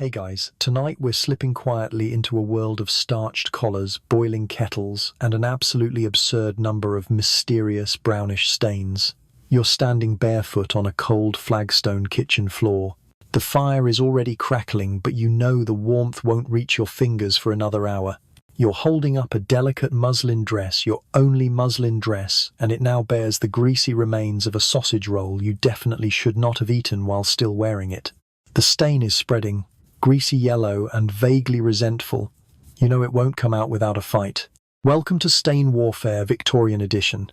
Hey guys, tonight we're slipping quietly into a world of starched collars, boiling kettles, and an absolutely absurd number of mysterious brownish stains. You're standing barefoot on a cold flagstone kitchen floor. The fire is already crackling, but you know the warmth won't reach your fingers for another hour. You're holding up a delicate muslin dress, your only muslin dress, and it now bears the greasy remains of a sausage roll you definitely should not have eaten while still wearing it. The stain is spreading, greasy yellow and vaguely resentful. You know it won't come out without a fight. Welcome to Stain Warfare Victorian Edition.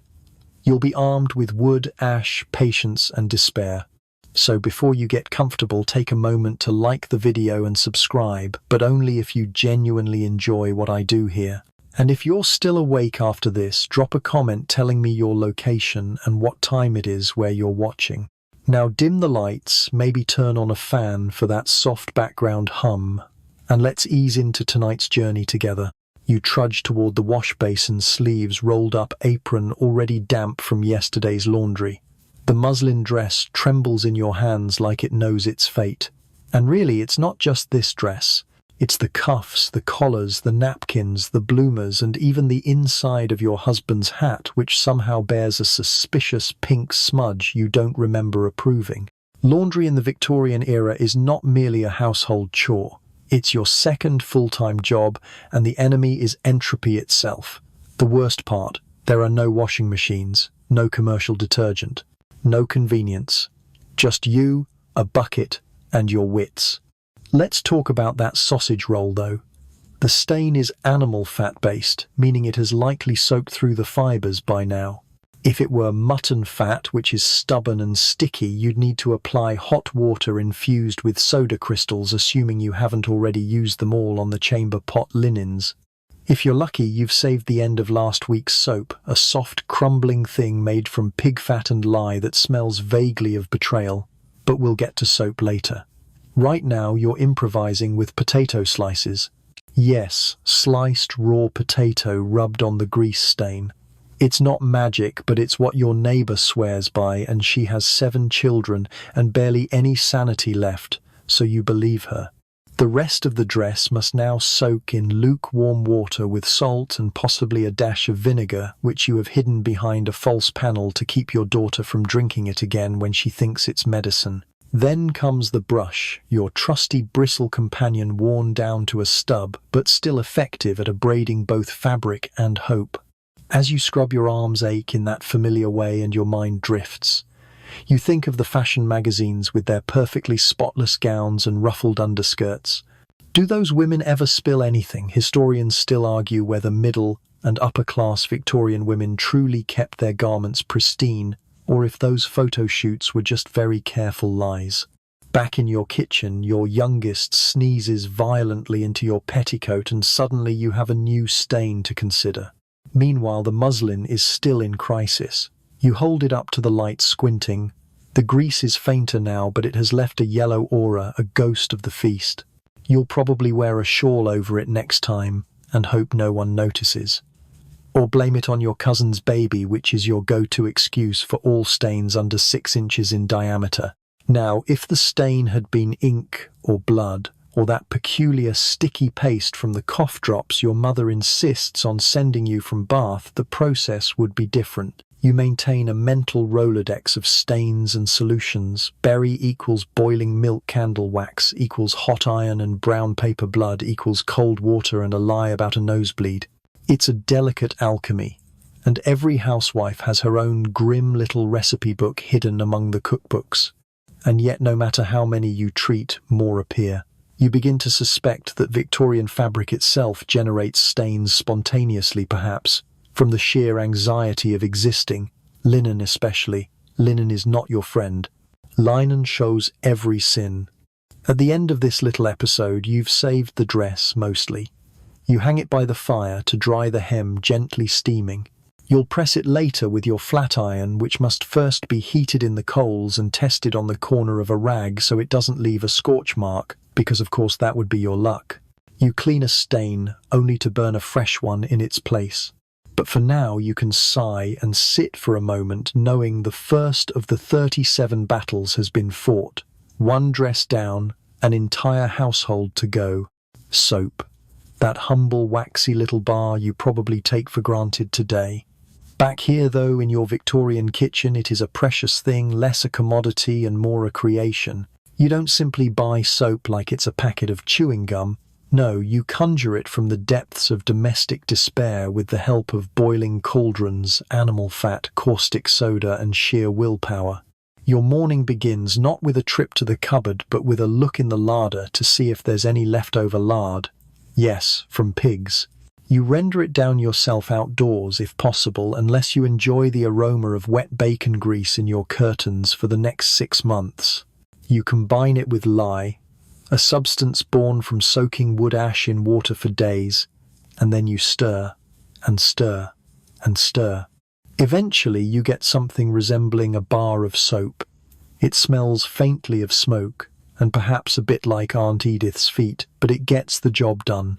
You'll be armed with wood, ash, patience and despair. So before you get comfortable, take a moment to like the video and subscribe, but only if you genuinely enjoy what I do here. And if you're still awake after this, drop a comment telling me your location and what time it is where you're watching. Now dim the lights, maybe turn on a fan for that soft background hum, and let's ease into tonight's journey together. You trudge toward the wash basin, sleeves rolled up, apron already damp from yesterday's laundry. The muslin dress trembles in your hands like it knows its fate. And really, it's not just this dress. It's the cuffs, the collars, the napkins, the bloomers, and even the inside of your husband's hat, which somehow bears a suspicious pink smudge you don't remember approving. Laundry in the Victorian era is not merely a household chore. It's your second full-time job, and the enemy is entropy itself. The worst part, there are no washing machines, no commercial detergent, no convenience. Just you, a bucket, and your wits. Let's talk about that sausage roll, though. The stain is animal fat-based, meaning it has likely soaked through the fibers by now. If it were mutton fat, which is stubborn and sticky, you'd need to apply hot water infused with soda crystals, assuming you haven't already used them all on the chamber pot linens. If you're lucky, you've saved the end of last week's soap, a soft, crumbling thing made from pig fat and lye that smells vaguely of betrayal. But we'll get to soap later. Right now, you're improvising with potato slices. Yes, sliced raw potato rubbed on the grease stain. It's not magic, but it's what your neighbor swears by, and she has 7 children and barely any sanity left, so you believe her. The rest of the dress must now soak in lukewarm water with salt and possibly a dash of vinegar, which you have hidden behind a false panel to keep your daughter from drinking it again when she thinks it's medicine. Then comes the brush, your trusty bristle companion worn down to a stub, but still effective at abrading both fabric and hope. As you scrub, your arms ache in that familiar way and your mind drifts. You think of the fashion magazines with their perfectly spotless gowns and ruffled underskirts. Do those women ever spill anything? Historians still argue whether middle and upper-class Victorian women truly kept their garments pristine, or if those photo shoots were just very careful lies. Back in your kitchen, your youngest sneezes violently into your petticoat and suddenly you have a new stain to consider. Meanwhile, the muslin is still in crisis. You hold it up to the light, squinting. The grease is fainter now, but it has left a yellow aura, a ghost of the feast. You'll probably wear a shawl over it next time and hope no one notices. Or blame it on your cousin's baby, which is your go-to excuse for all stains under 6 inches in diameter. Now, if the stain had been ink or blood, or that peculiar sticky paste from the cough drops your mother insists on sending you from Bath, the process would be different. You maintain a mental Rolodex of stains and solutions. Berry equals boiling milk candle wax equals hot iron and brown paper blood equals cold water and a lie about a nosebleed. It's a delicate alchemy, and every housewife has her own grim little recipe book hidden among the cookbooks. And yet, no matter how many you treat, more appear. You begin to suspect that Victorian fabric itself generates stains spontaneously, perhaps, from the sheer anxiety of existing. Linen especially. Linen is not your friend. Linen shows every sin. At the end of this little episode, you've saved the dress, mostly. You hang it by the fire to dry the hem, gently steaming. You'll press it later with your flat iron, which must first be heated in the coals and tested on the corner of a rag so it doesn't leave a scorch mark, because of course that would be your luck. You clean a stain, only to burn a fresh one in its place. But for now you can sigh and sit for a moment, knowing the first of the 37 battles has been fought. One dress down, An entire household to go. Soap. That humble, waxy little bar you probably take for granted today. Back here, though, in your Victorian kitchen, it is a precious thing, less a commodity and more a creation. You don't simply buy soap like it's a packet of chewing gum. No, you conjure it from the depths of domestic despair with the help of boiling cauldrons, animal fat, caustic soda, and sheer willpower. Your morning begins not with a trip to the cupboard, but with a look in the larder to see if there's any leftover lard. Yes, from pigs. You render it down yourself outdoors, if possible, unless you enjoy the aroma of wet bacon grease in your curtains for the next 6 months. You combine it with lye, a substance born from soaking wood ash in water for days, and then you stir, and stir, and stir. Eventually you get something resembling a bar of soap. It smells faintly of smoke, and perhaps a bit like Aunt Edith's feet, but it gets the job done.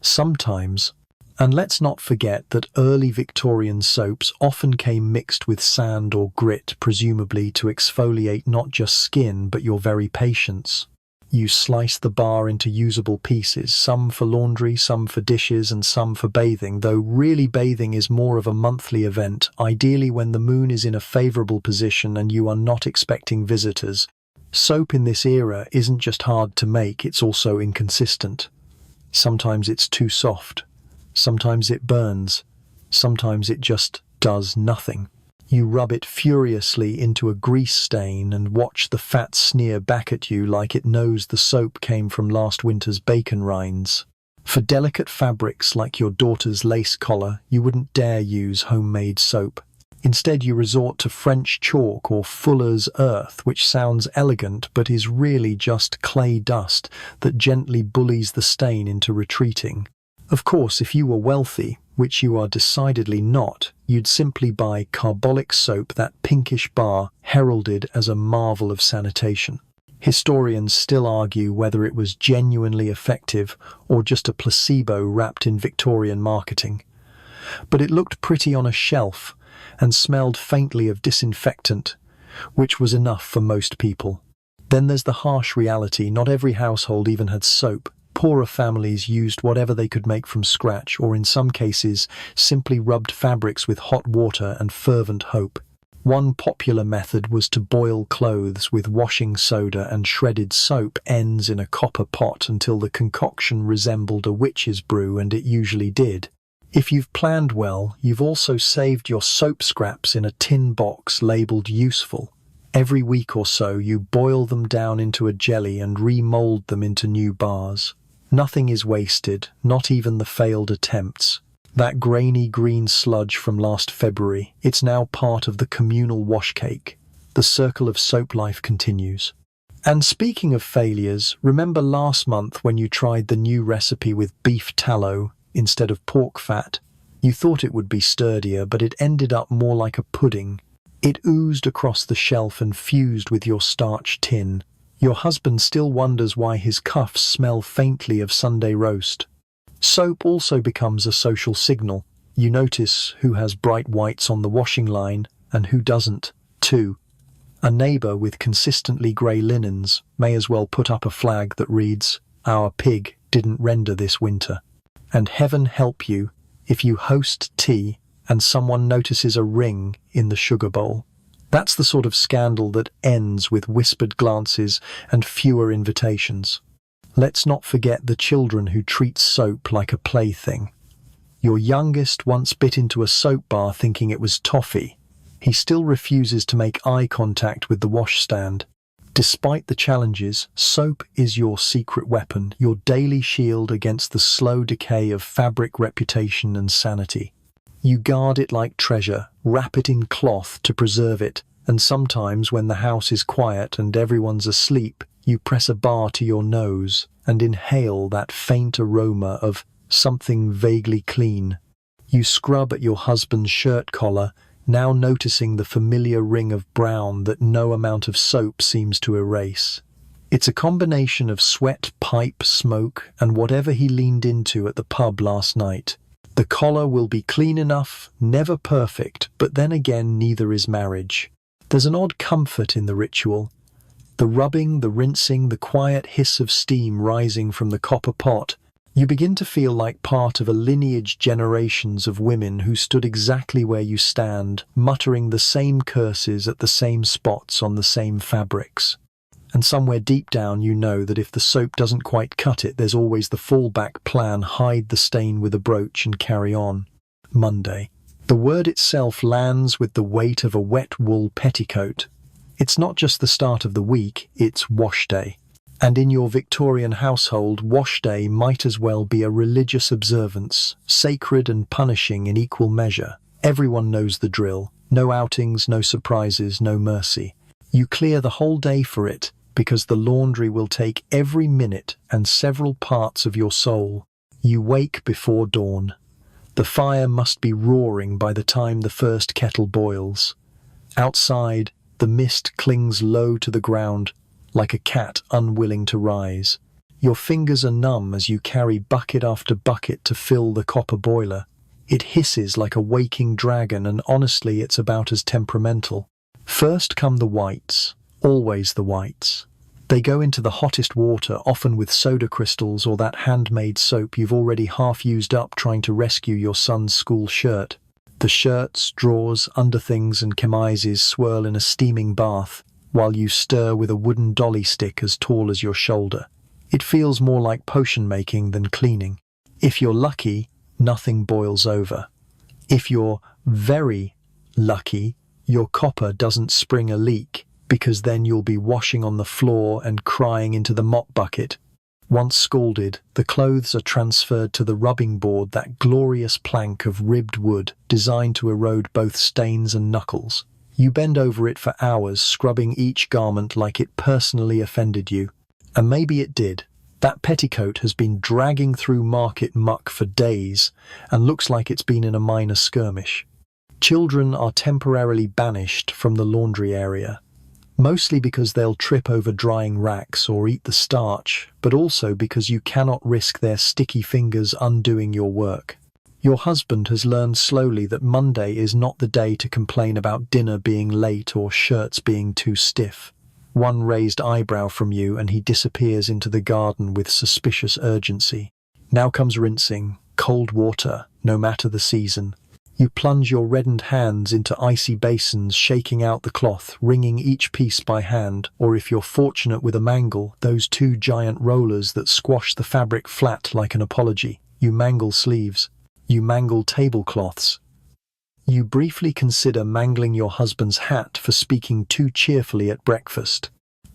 Sometimes. And let's not forget that early Victorian soaps often came mixed with sand or grit, presumably to exfoliate not just skin but your very patience. You slice the bar into usable pieces, some for laundry, some for dishes, and some for bathing, though really bathing is more of a monthly event, ideally when the moon is in a favourable position and you are not expecting visitors. Soap in this era isn't just hard to make, it's also inconsistent. Sometimes it's too soft. Sometimes it burns. Sometimes it just does nothing. You rub it furiously into a grease stain and watch the fat sneer back at you like it knows the soap came from last winter's bacon rinds. For delicate fabrics like your daughter's lace collar, you wouldn't dare use homemade soap. Instead, you resort to French chalk or Fuller's earth, which sounds elegant but is really just clay dust that gently bullies the stain into retreating. Of course, if you were wealthy, which you are decidedly not, you'd simply buy carbolic soap, that pinkish bar heralded as a marvel of sanitation. Historians still argue whether it was genuinely effective or just a placebo wrapped in Victorian marketing. But it looked pretty on a shelf and smelled faintly of disinfectant, which was enough for most people. Then there's the harsh reality: not every household even had soap. Poorer families used whatever they could make from scratch, or in some cases simply rubbed fabrics with hot water and fervent hope. One popular method was to boil clothes with washing soda and shredded soap ends in a copper pot until the concoction resembled a witch's brew, and it usually did. If you've planned well, you've also saved your soap scraps in a tin box labelled useful. Every week or so you boil them down into a jelly and remold them into new bars. Nothing is wasted, not even the failed attempts. That grainy green sludge from last February, it's now part of the communal wash cake. The circle of soap life continues. And speaking of failures, remember last month when you tried the new recipe with beef tallow instead of pork fat? You thought it would be sturdier, but it ended up more like a pudding. It oozed across the shelf and fused with your starch tin. Your husband still wonders why his cuffs smell faintly of Sunday roast. Soap also becomes a social signal. You notice who has bright whites on the washing line and who doesn't, too. A neighbour with consistently grey linens may as well put up a flag that reads, "Our pig didn't render this winter." And heaven help you if you host tea and someone notices a ring in the sugar bowl. That's the sort of scandal that ends with whispered glances and fewer invitations. Let's not forget the children who treat soap like a plaything. Your youngest once bit into a soap bar thinking it was toffee. He still refuses to make eye contact with the washstand. Despite the challenges, soap is your secret weapon, your daily shield against the slow decay of fabric reputation and sanity. You guard it like treasure, wrap it in cloth to preserve it, and sometimes when the house is quiet and everyone's asleep, you press a bar to your nose and inhale that faint aroma of something vaguely clean. You scrub at your husband's shirt collar, now noticing the familiar ring of brown that no amount of soap seems to erase. It's a combination of sweat, pipe, smoke, and whatever he leaned into at the pub last night. The collar will be clean enough, never perfect, but then again neither is marriage. There's an odd comfort in the ritual. The rubbing, the rinsing, the quiet hiss of steam rising from the copper pot. You begin to feel like part of a lineage generations of women who stood exactly where you stand, muttering the same curses at the same spots on the same fabrics. And somewhere deep down you know that if the soap doesn't quite cut it, there's always the fallback plan: hide the stain with a brooch and carry on. Monday. The word itself lands with the weight of a wet wool petticoat. It's not just the start of the week, it's wash day. And in your Victorian household, wash day might as well be a religious observance, sacred and punishing in equal measure. Everyone knows the drill. No outings, no surprises, no mercy. You clear the whole day for it, because the laundry will take every minute and several parts of your soul. You wake before dawn. The fire must be roaring by the time the first kettle boils. Outside, the mist clings low to the ground, like a cat unwilling to rise. Your fingers are numb as you carry bucket after bucket to fill the copper boiler. It hisses like a waking dragon, and honestly, it's about as temperamental. First come the whites, always the whites. They go into the hottest water, often with soda crystals or that handmade soap you've already half used up trying to rescue your son's school shirt. The shirts, drawers, underthings and chemises swirl in a steaming bath, while you stir with a wooden dolly stick as tall as your shoulder. It feels more like potion making than cleaning. If you're lucky, nothing boils over. If you're very lucky, your copper doesn't spring a leak, because then you'll be washing on the floor and crying into the mop bucket. Once scalded, the clothes are transferred to the rubbing board, that glorious plank of ribbed wood designed to erode both stains and knuckles. You bend over it for hours, scrubbing each garment like it personally offended you. And maybe it did. That petticoat has been dragging through market muck for days and looks like it's been in a minor skirmish. Children are temporarily banished from the laundry area, mostly because they'll trip over drying racks or eat the starch, but also because you cannot risk their sticky fingers undoing your work. Your husband has learned slowly that Monday is not the day to complain about dinner being late or shirts being too stiff. One raised eyebrow from you and he disappears into the garden with suspicious urgency. Now comes rinsing, cold water, no matter the season. You plunge your reddened hands into icy basins, shaking out the cloth, wringing each piece by hand, or if you're fortunate with a mangle, those two giant rollers that squash the fabric flat like an apology. You mangle sleeves. You mangle tablecloths. You briefly consider mangling your husband's hat for speaking too cheerfully at breakfast.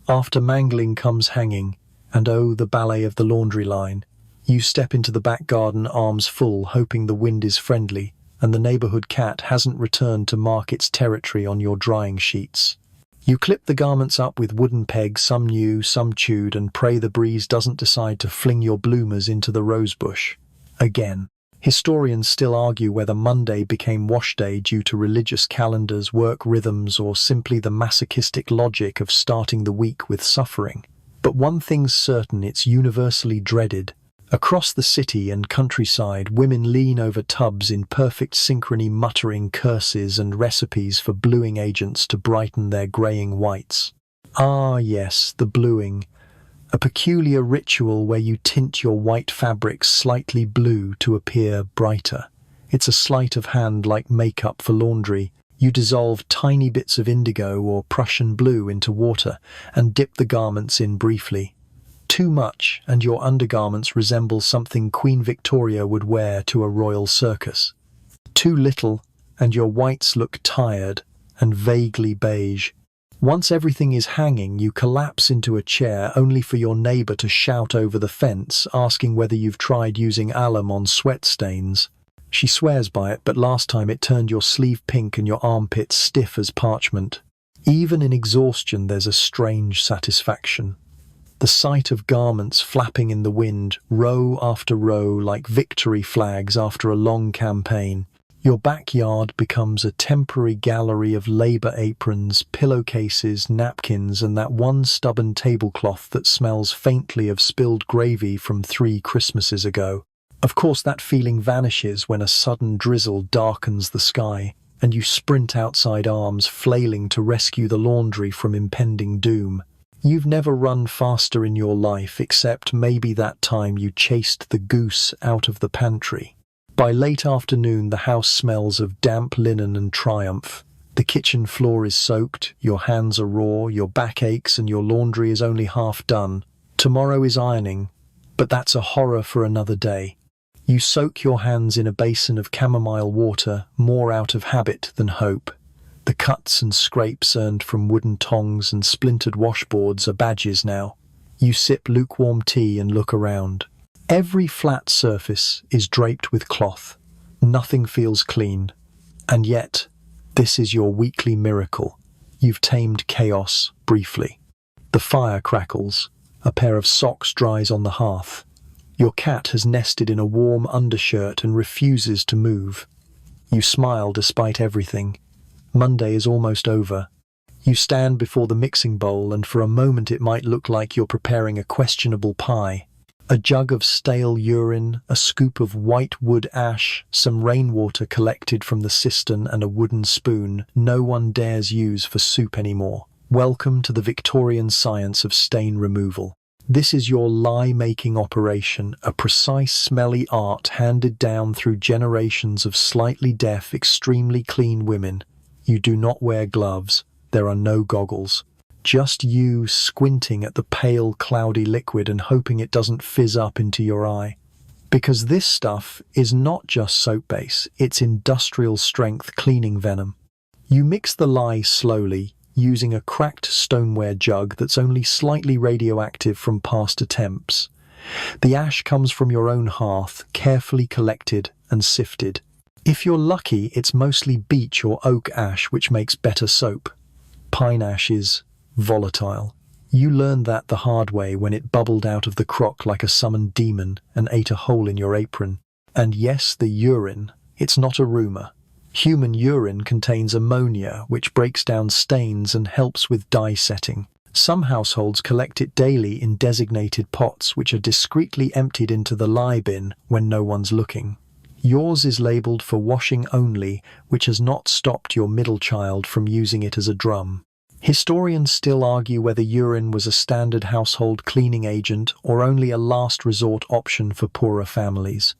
After mangling comes hanging, and oh, the ballet of the laundry line. You step into the back garden, arms full, hoping the wind is friendly, and the neighborhood cat hasn't returned to mark its territory on your drying sheets. You clip the garments up with wooden pegs, some new, some chewed, and pray the breeze doesn't decide to fling your bloomers into the rosebush. Again. Historians still argue whether Monday became wash day due to religious calendars, work rhythms, or simply the masochistic logic of starting the week with suffering. But one thing's certain, it's universally dreaded. Across the city and countryside, women lean over tubs in perfect synchrony, muttering curses and recipes for bluing agents to brighten their greying whites. Ah yes, the bluing. A peculiar ritual where you tint your white fabrics slightly blue to appear brighter. It's a sleight of hand like makeup for laundry. You dissolve tiny bits of indigo or Prussian blue into water and dip the garments in briefly. Too much, and your undergarments resemble something Queen Victoria would wear to a royal circus. Too little, and your whites look tired and vaguely beige. Once everything is hanging, you collapse into a chair only for your neighbor to shout over the fence, asking whether you've tried using alum on sweat stains. She swears by it, but last time it turned your sleeve pink and your armpits stiff as parchment. Even in exhaustion, there's a strange satisfaction. The sight of garments flapping in the wind, row after row, like victory flags after a long campaign. Your backyard becomes a temporary gallery of labor aprons, pillowcases, napkins, and that one stubborn tablecloth that smells faintly of spilled gravy from 3 Christmases ago. Of course, that feeling vanishes when a sudden drizzle darkens the sky, and you sprint outside, arms flailing to rescue the laundry from impending doom. You've never run faster in your life except maybe that time you chased the goose out of the pantry. By late afternoon, the house smells of damp linen and triumph. The kitchen floor is soaked, your hands are raw, your back aches, and your laundry is only half done. Tomorrow is ironing, but that's a horror for another day. You soak your hands in a basin of chamomile water, more out of habit than hope. The cuts and scrapes earned from wooden tongs and splintered washboards are badges now. You sip lukewarm tea and look around. Every flat surface is draped with cloth. Nothing feels clean. And yet, this is your weekly miracle. You've tamed chaos briefly. The fire crackles. A pair of socks dries on the hearth. Your cat has nested in a warm undershirt and refuses to move. You smile despite everything. Monday is almost over. You stand before the mixing bowl, and for a moment it might look like you're preparing a questionable pie. A jug of stale urine, a scoop of white wood ash, some rainwater collected from the cistern, and a wooden spoon no one dares use for soup anymore. Welcome to the Victorian science of stain removal. This is your lie-making operation, a precise, smelly art handed down through generations of slightly deaf, extremely clean women. You do not wear gloves. There are no goggles. Just you squinting at the pale, cloudy liquid and hoping it doesn't fizz up into your eye. Because this stuff is not just soap base, it's industrial-strength cleaning venom. You mix the lye slowly, using a cracked stoneware jug that's only slightly radioactive from past attempts. The ash comes from your own hearth, carefully collected and sifted. If you're lucky, it's mostly beech or oak ash, which makes better soap. Pine ash is volatile. You learned that the hard way when it bubbled out of the crock like a summoned demon and ate a hole in your apron. And yes, the urine, it's not a rumor. Human urine contains ammonia, which breaks down stains and helps with dye setting. Some households collect it daily in designated pots, which are discreetly emptied into the lye bin when no one's looking. Yours is labelled for washing only, which has not stopped your middle child from using it as a drum. Historians still argue whether urine was a standard household cleaning agent or only a last resort option for poorer families.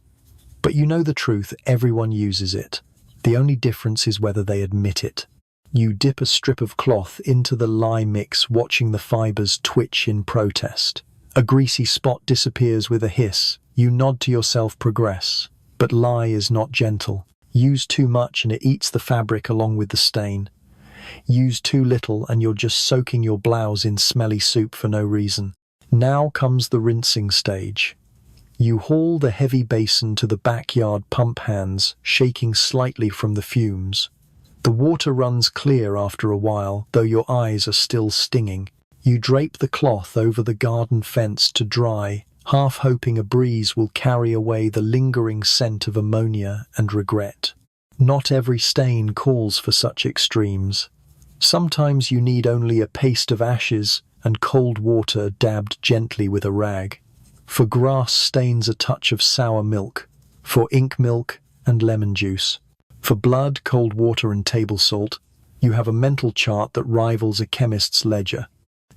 But you know the truth, everyone uses it. The only difference is whether they admit it. You dip a strip of cloth into the lye mix, watching the fibers twitch in protest. A greasy spot disappears with a hiss. You nod to yourself, progress. But lye is not gentle. Use too much and it eats the fabric along with the stain. Use too little and you're just soaking your blouse in smelly soup for no reason. Now comes the rinsing stage. You haul the heavy basin to the backyard pump hands, shaking slightly from the fumes. The water runs clear after a while, though your eyes are still stinging. You drape the cloth over the garden fence to dry, half hoping a breeze will carry away the lingering scent of ammonia and regret. Not every stain calls for such extremes. Sometimes you need only a paste of ashes and cold water dabbed gently with a rag. For grass stains, a touch of sour milk. For ink, milk and lemon juice. For blood, cold water and table salt. You have a mental chart that rivals a chemist's ledger.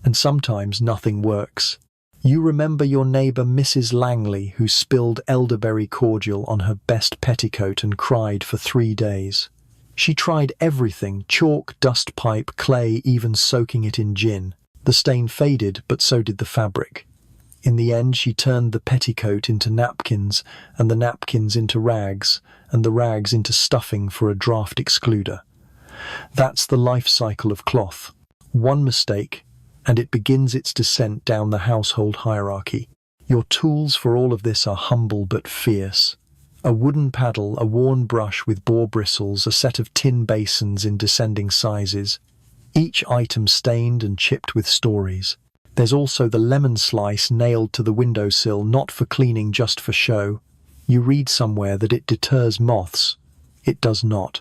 And sometimes nothing works. You remember your neighbour Mrs. Langley, who spilled elderberry cordial on her best petticoat and cried for 3 days. She tried everything: chalk, dust pipe, clay, even soaking it in gin. The stain faded, but so did the fabric. In the end, she turned the petticoat into napkins, and the napkins into rags, and the rags into stuffing for a draft excluder. That's the life cycle of cloth. One mistake, and it begins its descent down the household hierarchy. Your tools for all of this are humble but fierce. A wooden paddle, a worn brush with boar bristles, a set of tin basins in descending sizes, each item stained and chipped with stories. There's also the lemon slice nailed to the windowsill, not for cleaning, just for show. You read somewhere that it deters moths. It does not.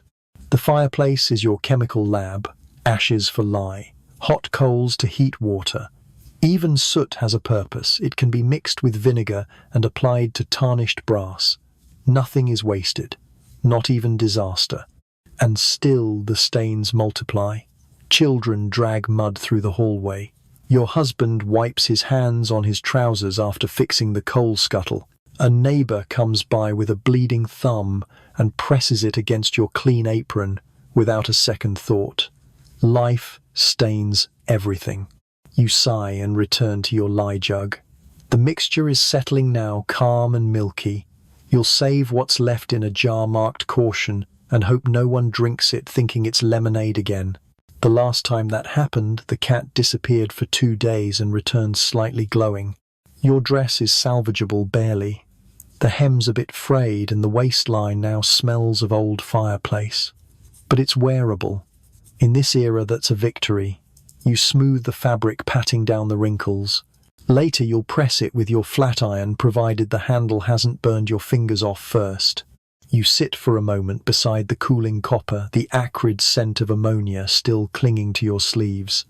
The fireplace is your chemical lab, ashes for lye, hot coals to heat water. Even soot has a purpose. It can be mixed with vinegar and applied to tarnished brass. Nothing is wasted, not even disaster. And still the stains multiply. Children drag mud through the hallway. Your husband wipes his hands on his trousers after fixing the coal scuttle. A neighbor comes by with a bleeding thumb and presses it against your clean apron without a second thought. Life stains everything. You sigh and return to your lye jug. The mixture is settling now, calm and milky. You'll save what's left in a jar marked caution and hope no one drinks it thinking it's lemonade again. The last time that happened, the cat disappeared for 2 days and returned slightly glowing. Your dress is salvageable barely. The hem's a bit frayed and the waistline now smells of old fireplace. But it's wearable. In this era, that's a victory. You smooth the fabric, patting down the wrinkles. Later you'll press it with your flat iron, provided the handle hasn't burned your fingers off first. You sit for a moment beside the cooling copper, the acrid scent of ammonia still clinging to your sleeves.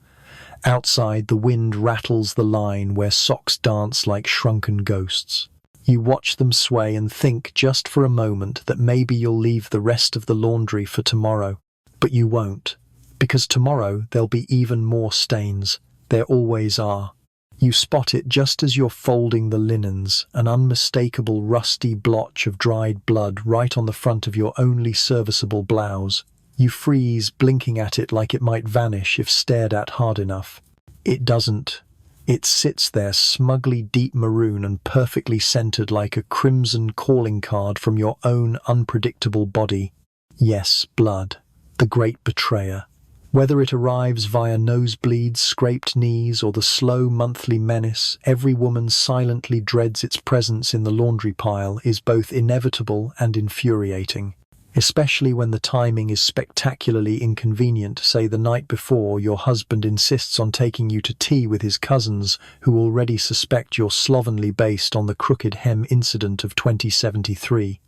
Outside, the wind rattles the line where socks dance like shrunken ghosts. You watch them sway and think just for a moment that maybe you'll leave the rest of the laundry for tomorrow. But you won't, because tomorrow there'll be even more stains. There always are. You spot it just as you're folding the linens, an unmistakable rusty blotch of dried blood right on the front of your only serviceable blouse. You freeze, blinking at it like it might vanish if stared at hard enough. It doesn't. It sits there smugly deep maroon and perfectly centered like a crimson calling card from your own unpredictable body. Yes, blood. The great betrayer. Whether it arrives via nosebleeds, scraped knees, or the slow monthly menace, every woman silently dreads its presence in the laundry pile is both inevitable and infuriating. Especially when the timing is spectacularly inconvenient, say the night before your husband insists on taking you to tea with his cousins who already suspect you're slovenly based on the crooked hem incident of 2073.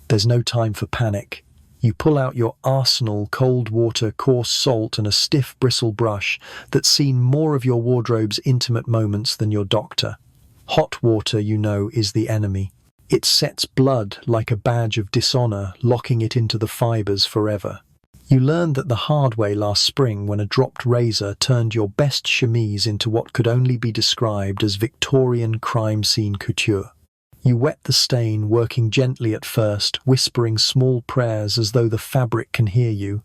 There's no time for panic. You pull out your arsenal, cold water, coarse salt, and a stiff bristle brush that's seen more of your wardrobe's intimate moments than your doctor. Hot water, you know, is the enemy. It sets blood like a badge of dishonor, locking it into the fibers forever. You learned that the hard way last spring when a dropped razor turned your best chemise into what could only be described as Victorian crime scene couture. You wet the stain, working gently at first, whispering small prayers as though the fabric can hear you.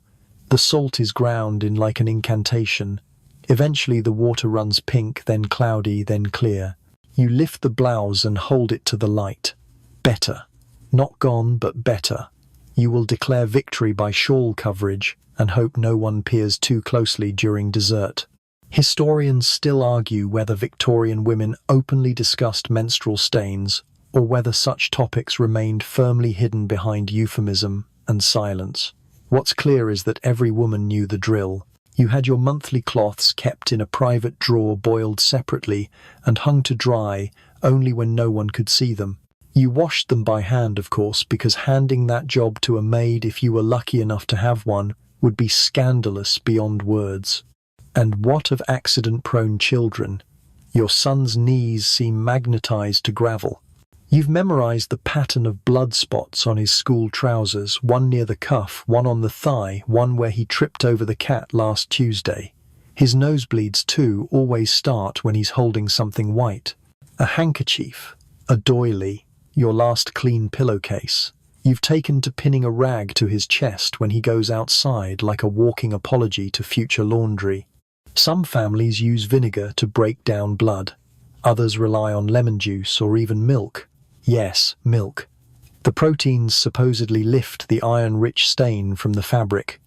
The salt is ground in like an incantation. Eventually the water runs pink, then cloudy, then clear. You lift the blouse and hold it to the light. Better. Not gone, but better. You will declare victory by shawl coverage and hope no one peers too closely during dessert. Historians still argue whether Victorian women openly discussed menstrual stains, or whether such topics remained firmly hidden behind euphemism and silence. What's clear is that every woman knew the drill. You had your monthly cloths kept in a private drawer, boiled separately, and hung to dry only when no one could see them. You washed them by hand, of course, because handing that job to a maid, if you were lucky enough to have one, would be scandalous beyond words. And what of accident-prone children? Your son's knees seem magnetized to gravel. You've memorized the pattern of blood spots on his school trousers, one near the cuff, one on the thigh, one where he tripped over the cat last Tuesday. His nosebleeds, too, always start when he's holding something white. A handkerchief, a doily, your last clean pillowcase. You've taken to pinning a rag to his chest when he goes outside like a walking apology to future laundry. Some families use vinegar to break down blood. Others rely on lemon juice or even milk. Yes, milk. The proteins supposedly lift the iron-rich stain from the fabric.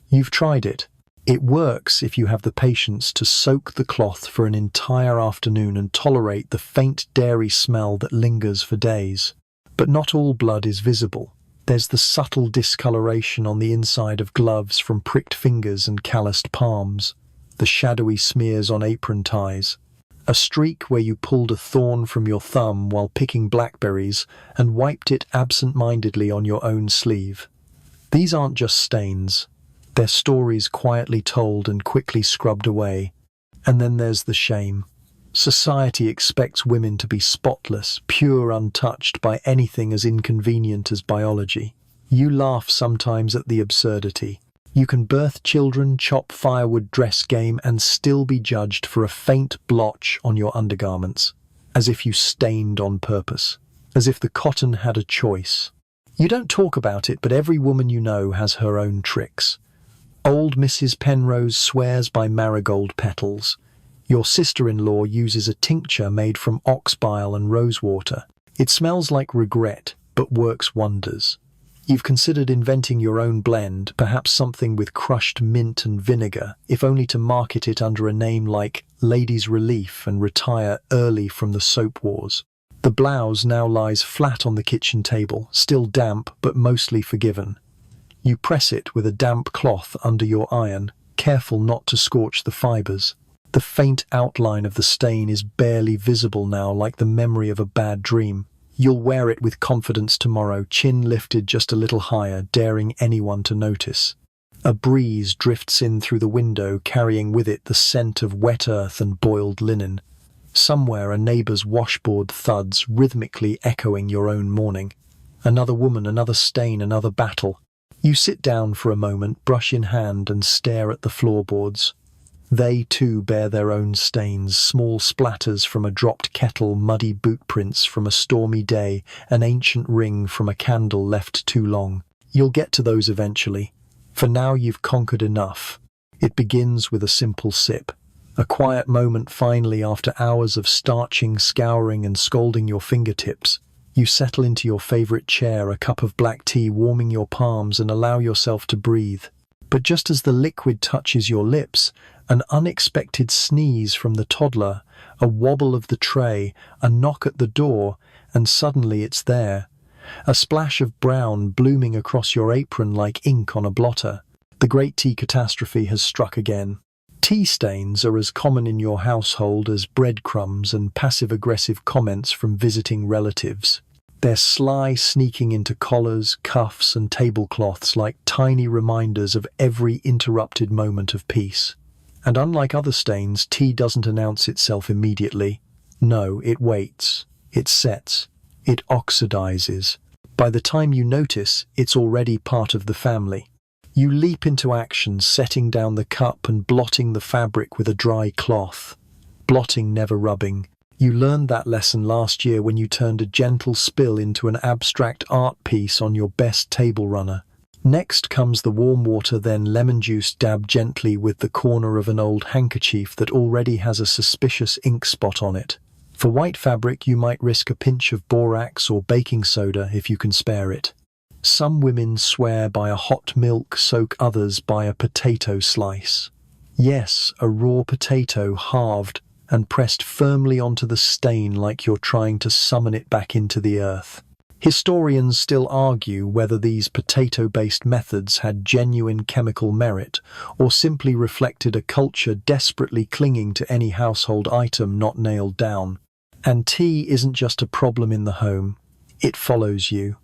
You've tried it. It works if you have the patience to soak the cloth for an entire afternoon and tolerate the faint dairy smell that lingers for days. But not all blood is visible. There's the subtle discoloration on the inside of gloves from pricked fingers and calloused palms, the shadowy smears on apron ties, a streak where you pulled a thorn from your thumb while picking blackberries and wiped it absent-mindedly on your own sleeve. These aren't just stains. They're stories quietly told and quickly scrubbed away. And then there's the shame. Society expects women to be spotless, pure, untouched by anything as inconvenient as biology. You laugh sometimes at the absurdity. You can birth children, chop firewood, dress game, and still be judged for a faint blotch on your undergarments, as if you stained on purpose, as if the cotton had a choice. You don't talk about it, but every woman you know has her own tricks. Old Mrs. Penrose swears by marigold petals. Your sister-in-law uses a tincture made from ox bile and rosewater. It smells like regret, but works wonders. You've considered inventing your own blend, perhaps something with crushed mint and vinegar, if only to market it under a name like Ladies' Relief and retire early from the soap wars. The blouse now lies flat on the kitchen table, still damp but mostly forgiven. You press it with a damp cloth under your iron, careful not to scorch the fibers. The faint outline of the stain is barely visible now, like the memory of a bad dream. You'll wear it with confidence tomorrow, chin lifted just a little higher, daring anyone to notice. A breeze drifts in through the window, carrying with it the scent of wet earth and boiled linen. Somewhere a neighbour's washboard thuds, rhythmically echoing your own mourning. Another woman, another stain, another battle. You sit down for a moment, brush in hand, and stare at the floorboards. They too bear their own stains, small splatters from a dropped kettle, muddy boot prints from a stormy day, an ancient ring from a candle left too long. You'll get to those eventually. For now you've conquered enough. It begins with a simple sip. A quiet moment finally after hours of starching, scouring and scalding your fingertips. You settle into your favourite chair, a cup of black tea warming your palms, and allow yourself to breathe. But just as the liquid touches your lips, an unexpected sneeze from the toddler, a wobble of the tray, a knock at the door, and suddenly it's there. A splash of brown blooming across your apron like ink on a blotter. The great tea catastrophe has struck again. Tea stains are as common in your household as breadcrumbs and passive-aggressive comments from visiting relatives. They're sly, sneaking into collars, cuffs, and tablecloths like tiny reminders of every interrupted moment of peace. And unlike other stains, tea doesn't announce itself immediately. No, it waits, it sets, it oxidizes. By the time you notice, it's already part of the family. You leap into action, setting down the cup and blotting the fabric with a dry cloth. Blotting, never rubbing. You learned that lesson last year when you turned a gentle spill into an abstract art piece on your best table runner. Next comes the warm water, then lemon juice dabbed gently with the corner of an old handkerchief that already has a suspicious ink spot on it. For white fabric, you might risk a pinch of borax or baking soda if you can spare it. Some women swear by a hot milk soak, others by a potato slice. Yes, a raw potato halved and pressed firmly onto the stain like you're trying to summon it back into the earth. Historians still argue whether these potato-based methods had genuine chemical merit or simply reflected a culture desperately clinging to any household item not nailed down. And tea isn't just a problem in the home, it follows you.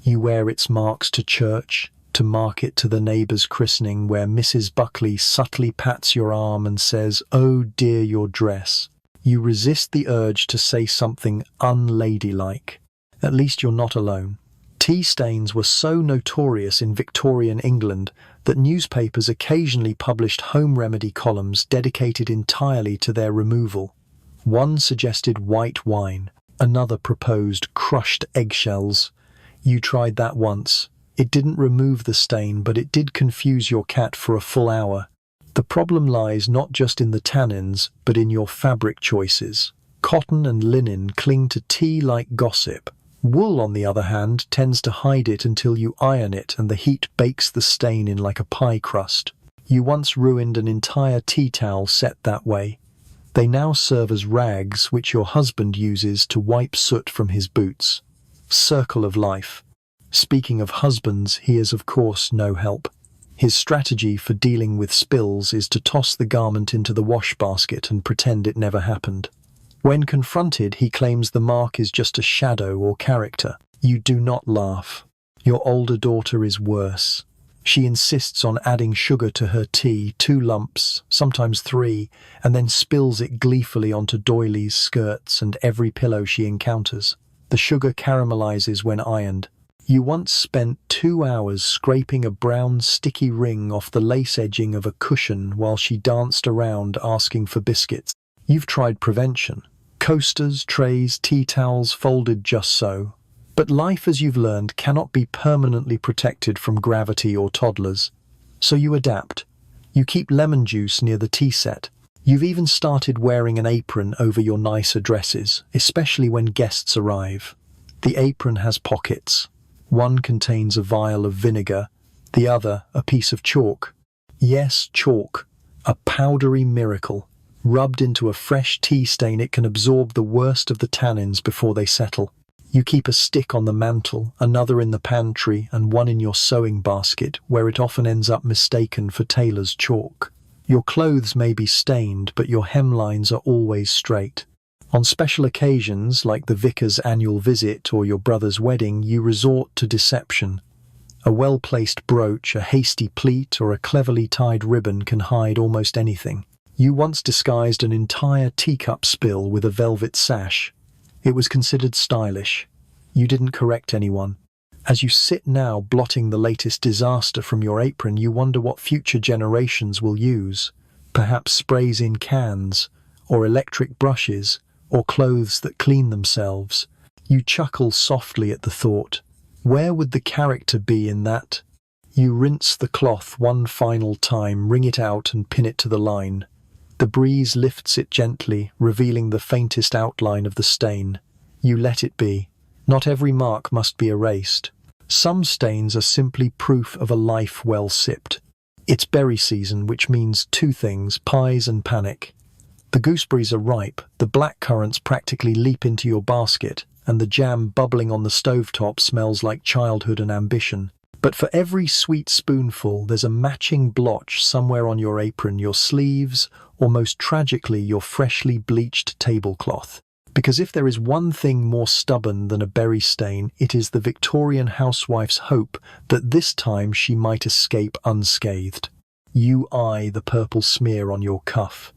You wear its marks to church, to market, to the neighbour's christening where Mrs. Buckley subtly pats your arm and says, "Oh dear, your dress." You resist the urge to say something unladylike. At least you're not alone. Tea stains were so notorious in Victorian England that newspapers occasionally published home remedy columns dedicated entirely to their removal. One suggested white wine, another proposed crushed eggshells. You tried that once. It didn't remove the stain, but it did confuse your cat for a full hour. The problem lies not just in the tannins, but in your fabric choices. Cotton and linen cling to tea like gossip. Wool, on the other hand, tends to hide it until you iron it and the heat bakes the stain in like a pie crust. You once ruined an entire tea towel set that way. They now serve as rags which your husband uses to wipe soot from his boots. Circle of life. Speaking of husbands, he is of course no help. His strategy for dealing with spills is to toss the garment into the wash basket and pretend it never happened. When confronted, he claims the mark is just a shadow or character. You do not laugh. Your older daughter is worse. She insists on adding sugar to her tea, 2 lumps, sometimes 3, and then spills it gleefully onto doilies, skirts, and every pillow she encounters. The sugar caramelizes when ironed. You once spent 2 hours scraping a brown sticky ring off the lace edging of a cushion while she danced around asking for biscuits. You've tried prevention. Coasters, trays, tea towels folded just so. But life, as you've learned, cannot be permanently protected from gravity or toddlers. So you adapt. You keep lemon juice near the tea set. You've even started wearing an apron over your nicer dresses, especially when guests arrive. The apron has pockets. One contains a vial of vinegar, the other a piece of chalk. Yes, chalk. A powdery miracle. Rubbed into a fresh tea stain, it can absorb the worst of the tannins before they settle. You keep a stick on the mantel, another in the pantry, and one in your sewing basket, where it often ends up mistaken for tailor's chalk. Your clothes may be stained, but your hemlines are always straight. On special occasions, like the vicar's annual visit or your brother's wedding, you resort to deception. A well-placed brooch, a hasty pleat, or a cleverly tied ribbon can hide almost anything. You once disguised an entire teacup spill with a velvet sash. It was considered stylish. You didn't correct anyone. As you sit now blotting the latest disaster from your apron, you wonder what future generations will use. Perhaps sprays in cans, or electric brushes, or clothes that clean themselves. You chuckle softly at the thought. Where would the character be in that? You rinse the cloth one final time, wring it out and pin it to the line. The breeze lifts it gently, revealing the faintest outline of the stain. You let it be. Not every mark must be erased. Some stains are simply proof of a life well sipped. It's berry season, which means two things: pies and panic. The gooseberries are ripe, the blackcurrants practically leap into your basket, and the jam bubbling on the stovetop smells like childhood and ambition. But for every sweet spoonful, there's a matching blotch somewhere on your apron, your sleeves, or most tragically, your freshly bleached tablecloth. Because if there is one thing more stubborn than a berry stain, it is the Victorian housewife's hope that this time she might escape unscathed. You eye the purple smear on your cuff.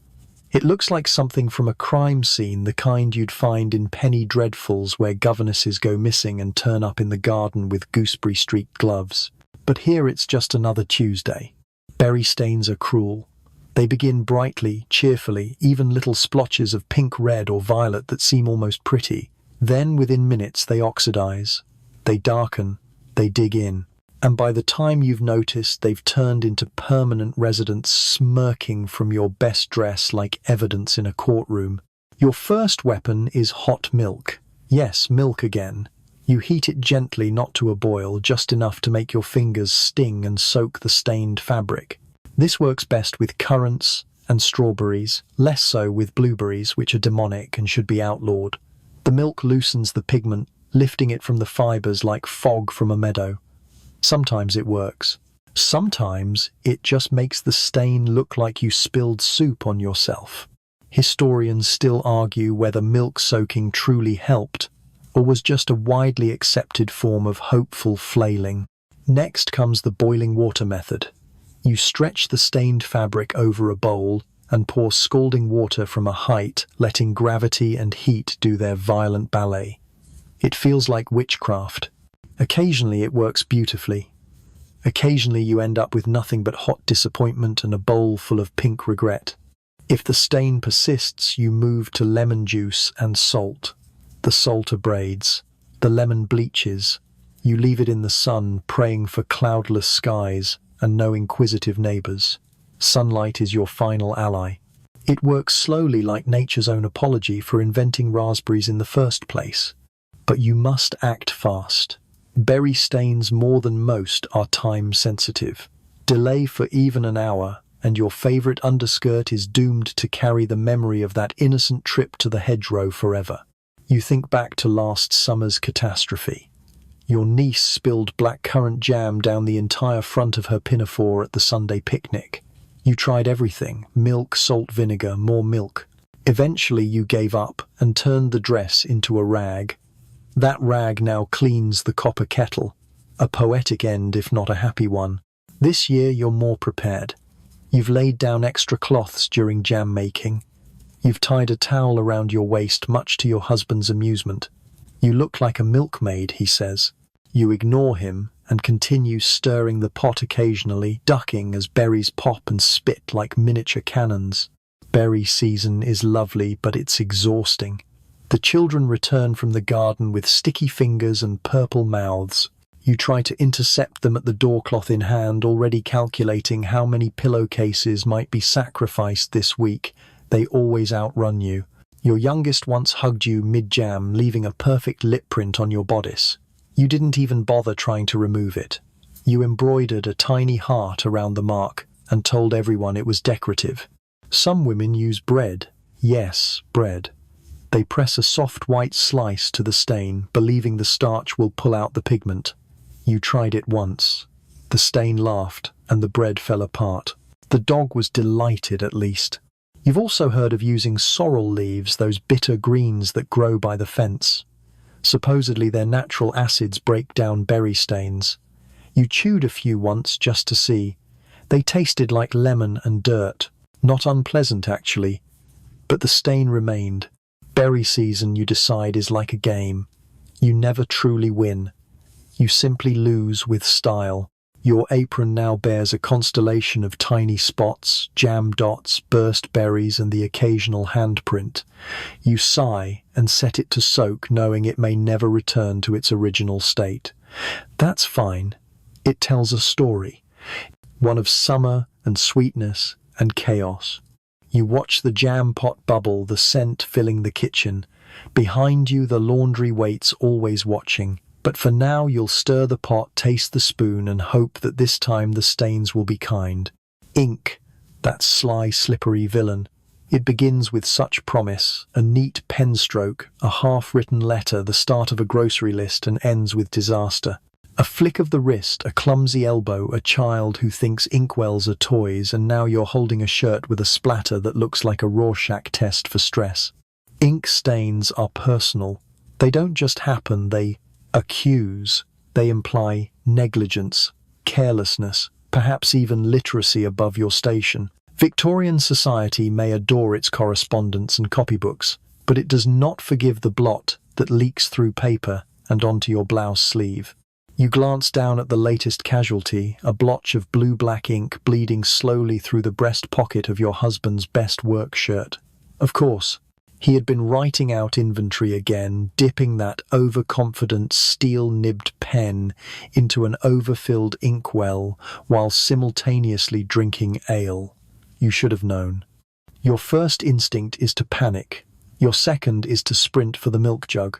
It looks like something from a crime scene, the kind you'd find in penny dreadfuls where governesses go missing and turn up in the garden with gooseberry-streaked gloves. But here it's just another Tuesday. Berry stains are cruel. They begin brightly, cheerfully, even little splotches of pink, red, or violet that seem almost pretty. Then, within minutes, they oxidize. They darken. They dig in. And by the time you've noticed, they've turned into permanent residents, smirking from your best dress like evidence in a courtroom. Your first weapon is hot milk. Yes, milk again. You heat it gently, not to a boil, just enough to make your fingers sting and soak the stained fabric. This works best with currants and strawberries, less so with blueberries, which are demonic and should be outlawed. The milk loosens the pigment, lifting it from the fibers like fog from a meadow. Sometimes it works. Sometimes it just makes the stain look like you spilled soup on yourself. Historians still argue whether milk soaking truly helped, or was just a widely accepted form of hopeful flailing. Next comes the boiling water method. You stretch the stained fabric over a bowl and pour scalding water from a height, letting gravity and heat do their violent ballet. It feels like witchcraft. Occasionally it works beautifully. Occasionally you end up with nothing but hot disappointment and a bowl full of pink regret. If the stain persists, you move to lemon juice and salt. The salt abrades. The lemon bleaches. You leave it in the sun, praying for cloudless skies and no inquisitive neighbors. Sunlight is your final ally. It works slowly, like nature's own apology for inventing raspberries in the first place. But you must act fast. Berry stains, more than most, are time-sensitive. Delay for even an hour, and your favorite underskirt is doomed to carry the memory of that innocent trip to the hedgerow forever. You think back to last summer's catastrophe. Your niece spilled blackcurrant jam down the entire front of her pinafore at the Sunday picnic. You tried everything: milk, salt, vinegar, more milk. Eventually you gave up and turned the dress into a rag. That rag now cleans the copper kettle. A poetic end, if not a happy one. This year you're more prepared. You've laid down extra cloths during jam making. You've tied a towel around your waist, much to your husband's amusement. You look like a milkmaid, he says. You ignore him and continue stirring the pot occasionally, ducking as berries pop and spit like miniature cannons. Berry season is lovely, but it's exhausting. The children return from the garden with sticky fingers and purple mouths. You try to intercept them at the doorcloth in hand, already calculating how many pillowcases might be sacrificed this week. They always outrun you. Your youngest once hugged you mid-jam, leaving a perfect lip print on your bodice. You didn't even bother trying to remove it. You embroidered a tiny heart around the mark and told everyone it was decorative. Some women use bread. Yes, bread. They press a soft white slice to the stain, believing the starch will pull out the pigment. You tried it once. The stain laughed, and the bread fell apart. The dog was delighted, at least. You've also heard of using sorrel leaves, those bitter greens that grow by the fence. Supposedly their natural acids break down berry stains. You chewed a few once just to see. They tasted like lemon and dirt. Not unpleasant, actually. But the stain remained. Berry season, you decide, is like a game. You never truly win. You simply lose with style. Your apron now bears a constellation of tiny spots, jam dots, burst berries, and the occasional handprint. You sigh and set it to soak, knowing it may never return to its original state. That's fine. It tells a story. One of summer and sweetness and chaos. You watch the jam pot bubble, the scent filling the kitchen. Behind you, the laundry waits, always watching. But for now, you'll stir the pot, taste the spoon, and hope that this time the stains will be kind. Ink, that sly, slippery villain. It begins with such promise, a neat pen stroke, a half-written letter, the start of a grocery list, and ends with disaster. A flick of the wrist, a clumsy elbow, a child who thinks inkwells are toys, and now you're holding a shirt with a splatter that looks like a Rorschach test for stress. Ink stains are personal. They don't just happen, they accuse. They imply negligence, carelessness, perhaps even literacy above your station. Victorian society may adore its correspondence and copybooks, but it does not forgive the blot that leaks through paper and onto your blouse sleeve. You glance down at the latest casualty, a blotch of blue-black ink bleeding slowly through the breast pocket of your husband's best work shirt. Of course, he had been writing out inventory again, dipping that overconfident steel-nibbed pen into an overfilled inkwell while simultaneously drinking ale. You should have known. Your first instinct is to panic. Your second is to sprint for the milk jug.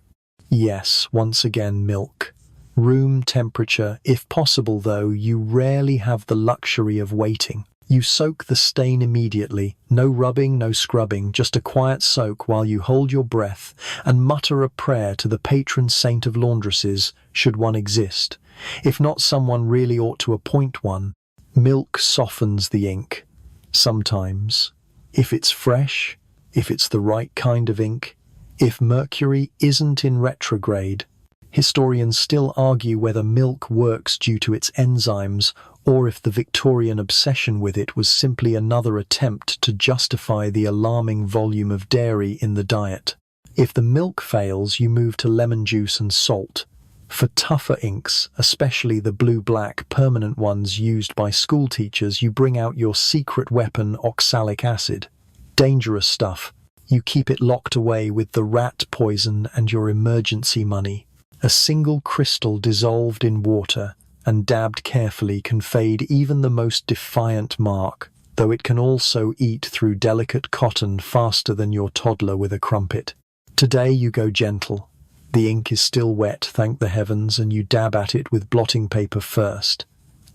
Yes, once again milk. Room temperature, if possible though, you rarely have the luxury of waiting. You soak the stain immediately, no rubbing, no scrubbing, just a quiet soak while you hold your breath and mutter a prayer to the patron saint of laundresses, should one exist. If not, someone really ought to appoint one. Milk softens the ink. Sometimes. If it's fresh, if it's the right kind of ink, if Mercury isn't in retrograde. Historians still argue whether milk works due to its enzymes or if the Victorian obsession with it was simply another attempt to justify the alarming volume of dairy in the diet. If the milk fails, you move to lemon juice and salt. For tougher inks, especially the blue-black permanent ones used by school teachers, you bring out your secret weapon, oxalic acid. Dangerous stuff. You keep it locked away with the rat poison and your emergency money. A single crystal dissolved in water and dabbed carefully can fade even the most defiant mark, though it can also eat through delicate cotton faster than your toddler with a crumpet. Today you go gentle. The ink is still wet, thank the heavens, and you dab at it with blotting paper first.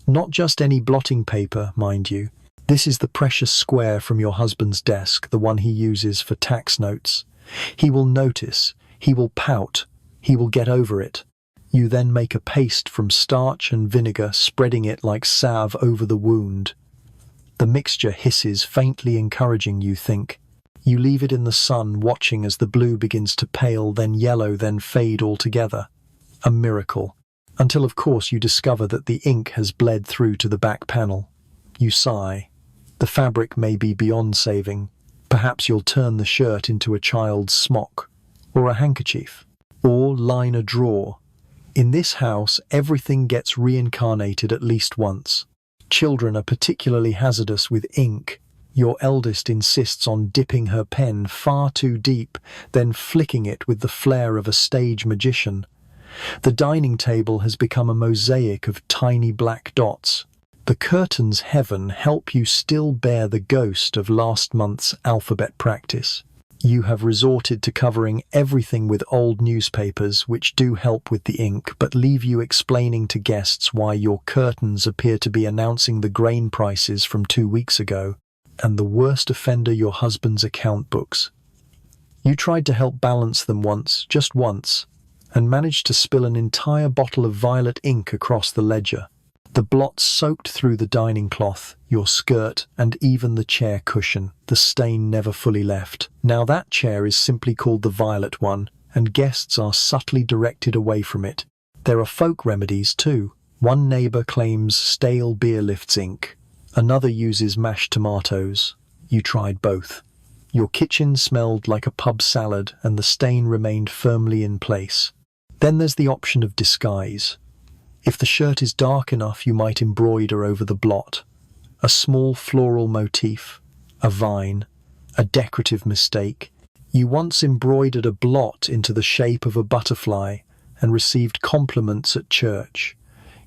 Not just any blotting paper, mind you. This is the precious square from your husband's desk, the one he uses for tax notes. He will notice, he will pout, he will get over it. You then make a paste from starch and vinegar, spreading it like salve over the wound. The mixture hisses, faintly encouraging, you think. You leave it in the sun, watching as the blue begins to pale, then yellow, then fade altogether. A miracle. Until, of course, you discover that the ink has bled through to the back panel. You sigh. The fabric may be beyond saving. Perhaps you'll turn the shirt into a child's smock, or a handkerchief, or line a drawer. In this house, everything gets reincarnated at least once. Children are particularly hazardous with ink. Your eldest insists on dipping her pen far too deep, then flicking it with the flair of a stage magician. The dining table has become a mosaic of tiny black dots. The curtains, heaven, help you still bear the ghost of last month's alphabet practice. You have resorted to covering everything with old newspapers, which do help with the ink, but leave you explaining to guests why your curtains appear to be announcing the grain prices from 2 weeks ago. And the worst offender, your husband's account books. You tried to help balance them once, just once, and managed to spill an entire bottle of violet ink across the ledger. The blots soaked through the dining cloth, your skirt, and even the chair cushion. The stain never fully left. Now that chair is simply called the violet one, and guests are subtly directed away from it. There are folk remedies too. One neighbor claims stale beer lifts ink. Another uses mashed tomatoes. You tried both. Your kitchen smelled like a pub salad, and the stain remained firmly in place. Then there's the option of disguise. If the shirt is dark enough, you might embroider over the blot. A small floral motif, a vine, a decorative mistake. You once embroidered a blot into the shape of a butterfly and received compliments at church.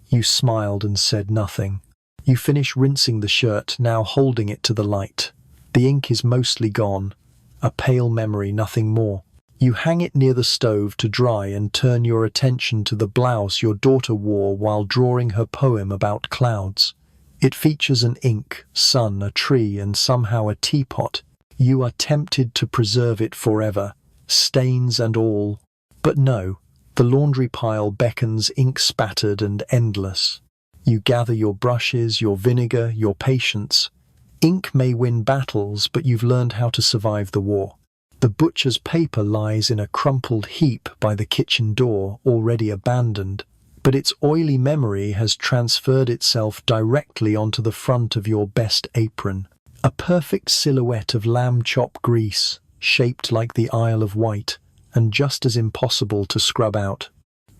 You smiled and said nothing. You finish rinsing the shirt, now holding it to the light. The ink is mostly gone, a pale memory, nothing more. You hang it near the stove to dry and turn your attention to the blouse your daughter wore while drawing her poem about clouds. It features an ink, sun, a tree, and somehow a teapot. You are tempted to preserve it forever, stains and all. But no, the laundry pile beckons, ink spattered and endless. You gather your brushes, your vinegar, your patience. Ink may win battles, but you've learned how to survive the war. The butcher's paper lies in a crumpled heap by the kitchen door, already abandoned, but its oily memory has transferred itself directly onto the front of your best apron. A perfect silhouette of lamb chop grease, shaped like the Isle of Wight, and just as impossible to scrub out.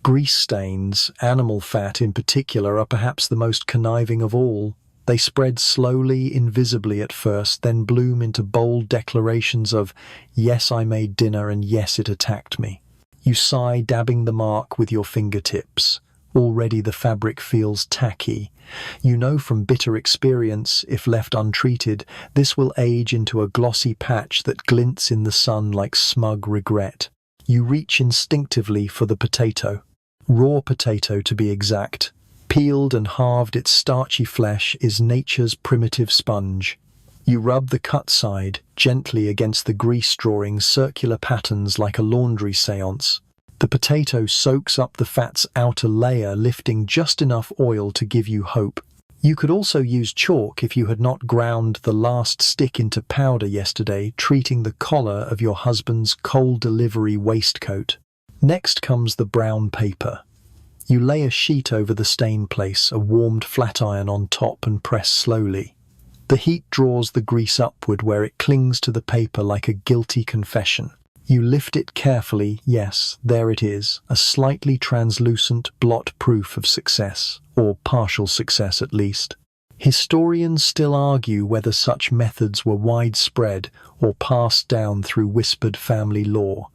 Grease stains, animal fat in particular, are perhaps the most conniving of all. They spread slowly, invisibly at first, then bloom into bold declarations of, yes, I made dinner and yes, it attacked me. You sigh, dabbing the mark with your fingertips. Already the fabric feels tacky. You know from bitter experience, if left untreated, this will age into a glossy patch that glints in the sun like smug regret. You reach instinctively for the potato. Raw potato, to be exact. Peeled and halved, its starchy flesh is nature's primitive sponge. You rub the cut side gently against the grease-drawing circular patterns like a laundry seance. The potato soaks up the fat's outer layer, lifting just enough oil to give you hope. You could also use chalk if you had not ground the last stick into powder yesterday, treating the collar of your husband's coal delivery waistcoat. Next comes the brown paper. You lay a sheet over the stain place, a warmed flat iron on top, and press slowly. The heat draws the grease upward where it clings to the paper like a guilty confession. You lift it carefully. Yes, there it is, a slightly translucent blot, proof of success, or partial success at least. Historians still argue whether such methods were widespread or passed down through whispered family lore.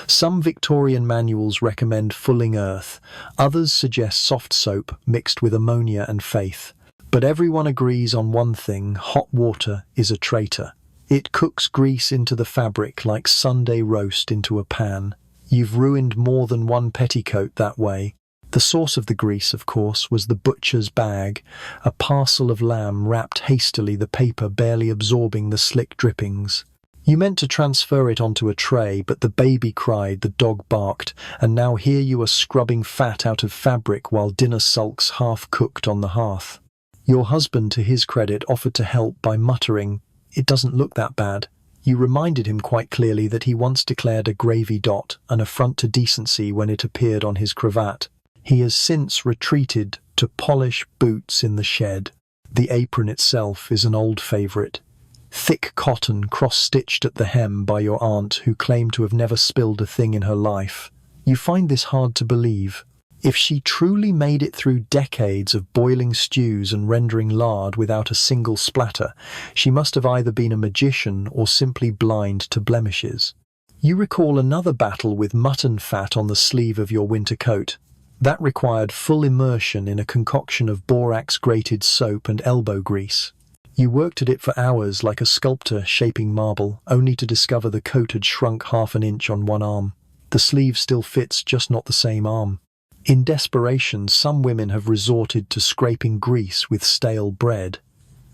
Some Victorian manuals recommend fulling earth, others suggest soft soap mixed with ammonia and faith. But everyone agrees on one thing: hot water is a traitor. It cooks grease into the fabric like Sunday roast into a pan. You've ruined more than one petticoat that way. The source of the grease, of course, was the butcher's bag, a parcel of lamb wrapped hastily, the paper barely absorbing the slick drippings. You meant to transfer it onto a tray, but the baby cried, the dog barked, and now here you are scrubbing fat out of fabric while dinner sulks half-cooked on the hearth. Your husband, to his credit, offered to help by muttering, "It doesn't look that bad." You reminded him quite clearly that he once declared a gravy dot an affront to decency when it appeared on his cravat. He has since retreated to polish boots in the shed. The apron itself is an old favourite. Thick cotton cross-stitched at the hem by your aunt, who claimed to have never spilled a thing in her life. You find this hard to believe. If she truly made it through decades of boiling stews and rendering lard without a single splatter, she must have either been a magician or simply blind to blemishes. You recall another battle with mutton fat on the sleeve of your winter coat. That required full immersion in a concoction of borax grated soap and elbow grease. You worked at it for hours like a sculptor shaping marble, only to discover the coat had shrunk half an inch on one arm. The sleeve still fits, just not the same arm. In desperation, some women have resorted to scraping grease with stale bread.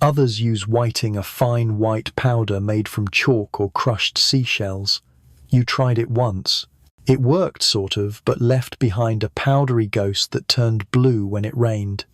Others use whiting, a fine white powder made from chalk or crushed seashells. You tried it once. It worked, sort of, but left behind a powdery ghost that turned blue when it rained.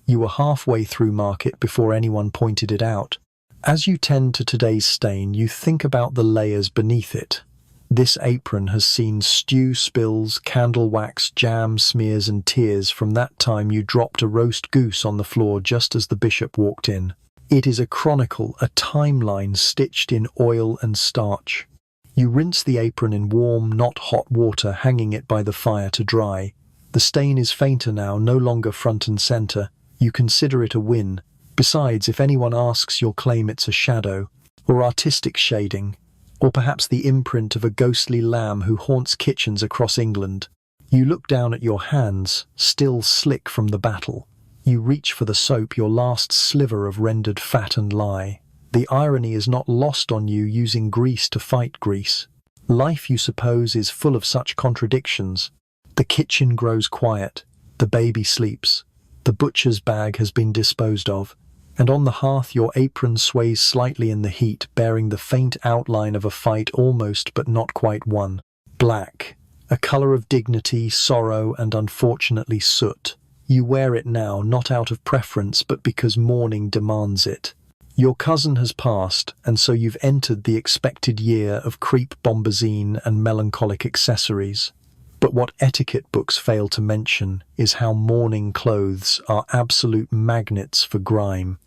You were halfway through market before anyone pointed it out. As you tend to today's stain, you think about the layers beneath it. This apron has seen stew spills, candle wax, jam smears and tears from that time you dropped a roast goose on the floor just as the bishop walked in. It is a chronicle, a timeline stitched in oil and starch. You rinse the apron in warm, not hot water, hanging it by the fire to dry. The stain is fainter now, no longer front and center. You consider it a win. Besides, if anyone asks, you'll claim it's a shadow, or artistic shading, or perhaps the imprint of a ghostly lamb who haunts kitchens across England. You look down at your hands, still slick from the battle. You reach for the soap, your last sliver of rendered fat and lie. The irony is not lost on you, using grease to fight grease. Life, you suppose, is full of such contradictions. The kitchen grows quiet. The baby sleeps. The butcher's bag has been disposed of. And on the hearth your apron sways slightly in the heat, bearing the faint outline of a fight almost but not quite won. Black, a colour of dignity, sorrow, and unfortunately soot. You wear it now, not out of preference, but because mourning demands it. Your cousin has passed, and so you've entered the expected year of crepe bombazine and melancholic accessories. But what etiquette books fail to mention is how mourning clothes are absolute magnets for grime.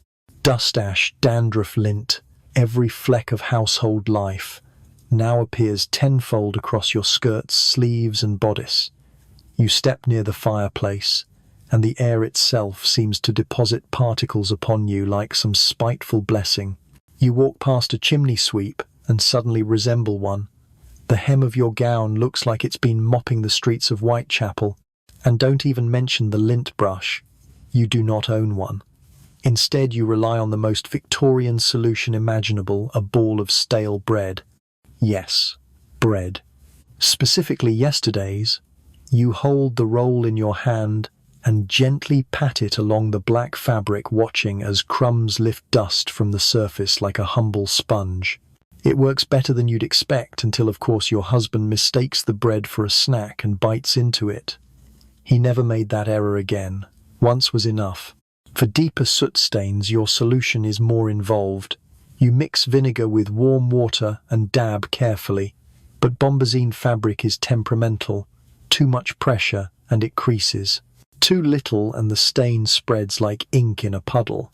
Dust ash, dandruff lint, every fleck of household life now appears tenfold across your skirts, sleeves and bodice. You step near the fireplace, and the air itself seems to deposit particles upon you like some spiteful blessing. You walk past a chimney sweep and suddenly resemble one. The hem of your gown looks like it's been mopping the streets of Whitechapel. And don't even mention the lint brush. You do not own one. Instead, you rely on the most Victorian solution imaginable, a ball of stale bread. Yes, bread. Specifically yesterday's. You hold the roll in your hand and gently pat it along the black fabric, watching as crumbs lift dust from the surface like a humble sponge. It works better than you'd expect until, of course, your husband mistakes the bread for a snack and bites into it. He never made that error again. Once was enough. For deeper soot stains, your solution is more involved. You mix vinegar with warm water and dab carefully. But bombazine fabric is temperamental. Too much pressure and it creases. Too little and the stain spreads like ink in a puddle.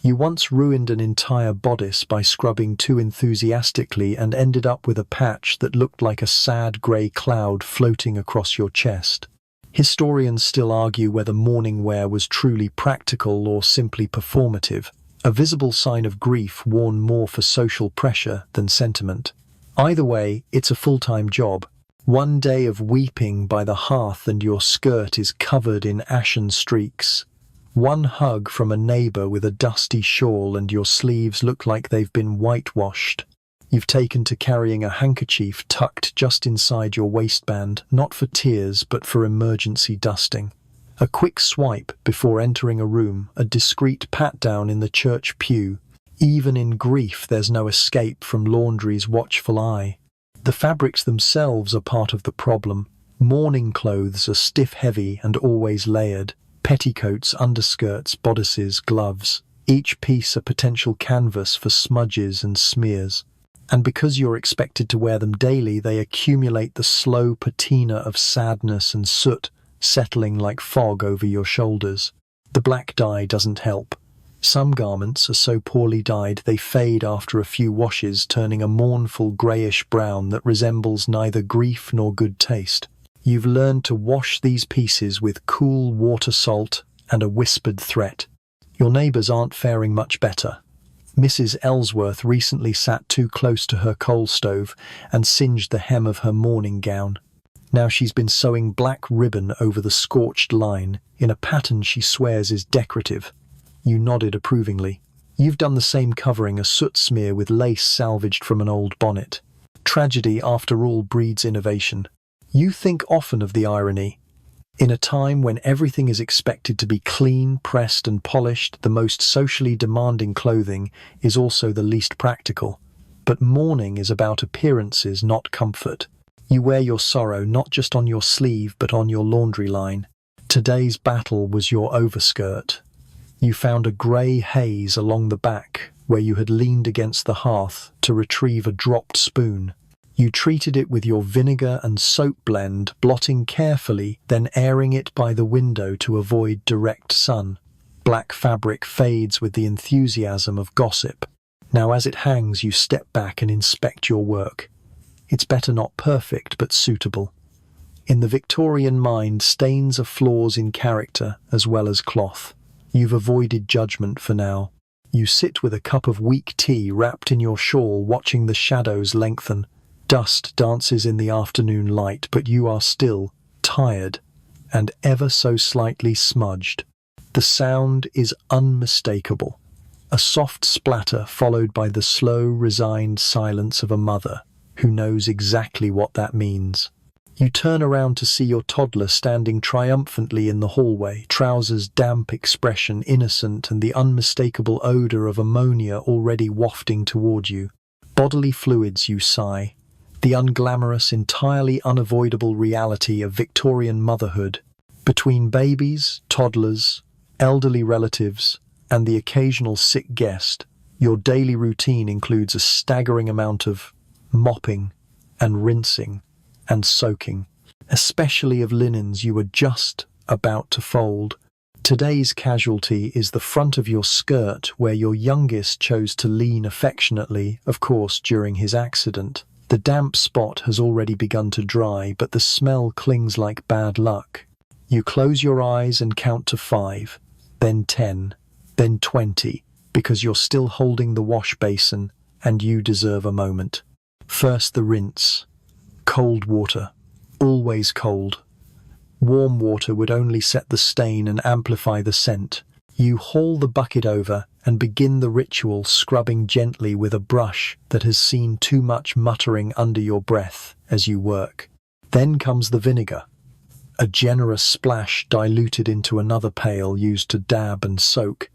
You once ruined an entire bodice by scrubbing too enthusiastically and ended up with a patch that looked like a sad grey cloud floating across your chest. Historians still argue whether mourning wear was truly practical or simply performative, a visible sign of grief worn more for social pressure than sentiment. Either way, it's a full-time job. One day of weeping by the hearth and your skirt is covered in ashen streaks. One hug from a neighbour with a dusty shawl and your sleeves look like they've been whitewashed. You've taken to carrying a handkerchief tucked just inside your waistband, not for tears but for emergency dusting. A quick swipe before entering a room, a discreet pat-down in the church pew. Even in grief there's no escape from laundry's watchful eye. The fabrics themselves are part of the problem. Mourning clothes are stiff-heavy and always layered. Petticoats, underskirts, bodices, gloves. Each piece a potential canvas for smudges and smears. And because you're expected to wear them daily, they accumulate the slow patina of sadness and soot, settling like fog over your shoulders. The black dye doesn't help. Some garments are so poorly dyed they fade after a few washes, turning a mournful greyish brown that resembles neither grief nor good taste. You've learned to wash these pieces with cool water salt and a whispered threat. Your neighbours aren't faring much better. Mrs. Ellsworth recently sat too close to her coal stove and singed the hem of her morning gown. Now she's been sewing black ribbon over the scorched line in a pattern she swears is decorative. You nodded approvingly. You've done the same, covering a soot smear with lace salvaged from an old bonnet. Tragedy, after all, breeds innovation. You think often of the irony. In a time when everything is expected to be clean, pressed and polished, the most socially demanding clothing is also the least practical. But mourning is about appearances, not comfort. You wear your sorrow not just on your sleeve but on your laundry line. Today's battle was your overskirt. You found a grey haze along the back where you had leaned against the hearth to retrieve a dropped spoon. You treated it with your vinegar and soap blend, blotting carefully, then airing it by the window to avoid direct sun. Black fabric fades with the enthusiasm of gossip. Now as it hangs, you step back and inspect your work. It's better not perfect, but suitable. In the Victorian mind, stains are flaws in character as well as cloth. You've avoided judgment for now. You sit with a cup of weak tea wrapped in your shawl, watching the shadows lengthen. Dust dances in the afternoon light, but you are still tired and ever so slightly smudged. The sound is unmistakable. A soft splatter followed by the slow, resigned silence of a mother who knows exactly what that means. You turn around to see your toddler standing triumphantly in the hallway, trousers damp, expression innocent, and the unmistakable odor of ammonia already wafting toward you. Bodily fluids, you sigh. The unglamorous, entirely unavoidable reality of Victorian motherhood. Between babies, toddlers, elderly relatives, and the occasional sick guest, your daily routine includes a staggering amount of mopping and rinsing and soaking, especially of linens you were just about to fold. Today's casualty is the front of your skirt, where your youngest chose to lean affectionately, of course, during his accident. The damp spot has already begun to dry, but the smell clings like bad luck. You close your eyes and count to 5, then 10, then 20, because you're still holding the wash basin and you deserve a moment. First, the rinse. Cold water. Always cold. Warm water would only set the stain and amplify the scent. You haul the bucket over and begin the ritual, scrubbing gently with a brush that has seen too much, muttering under your breath as you work. Then comes the vinegar. A generous splash diluted into another pail used to dab and soak.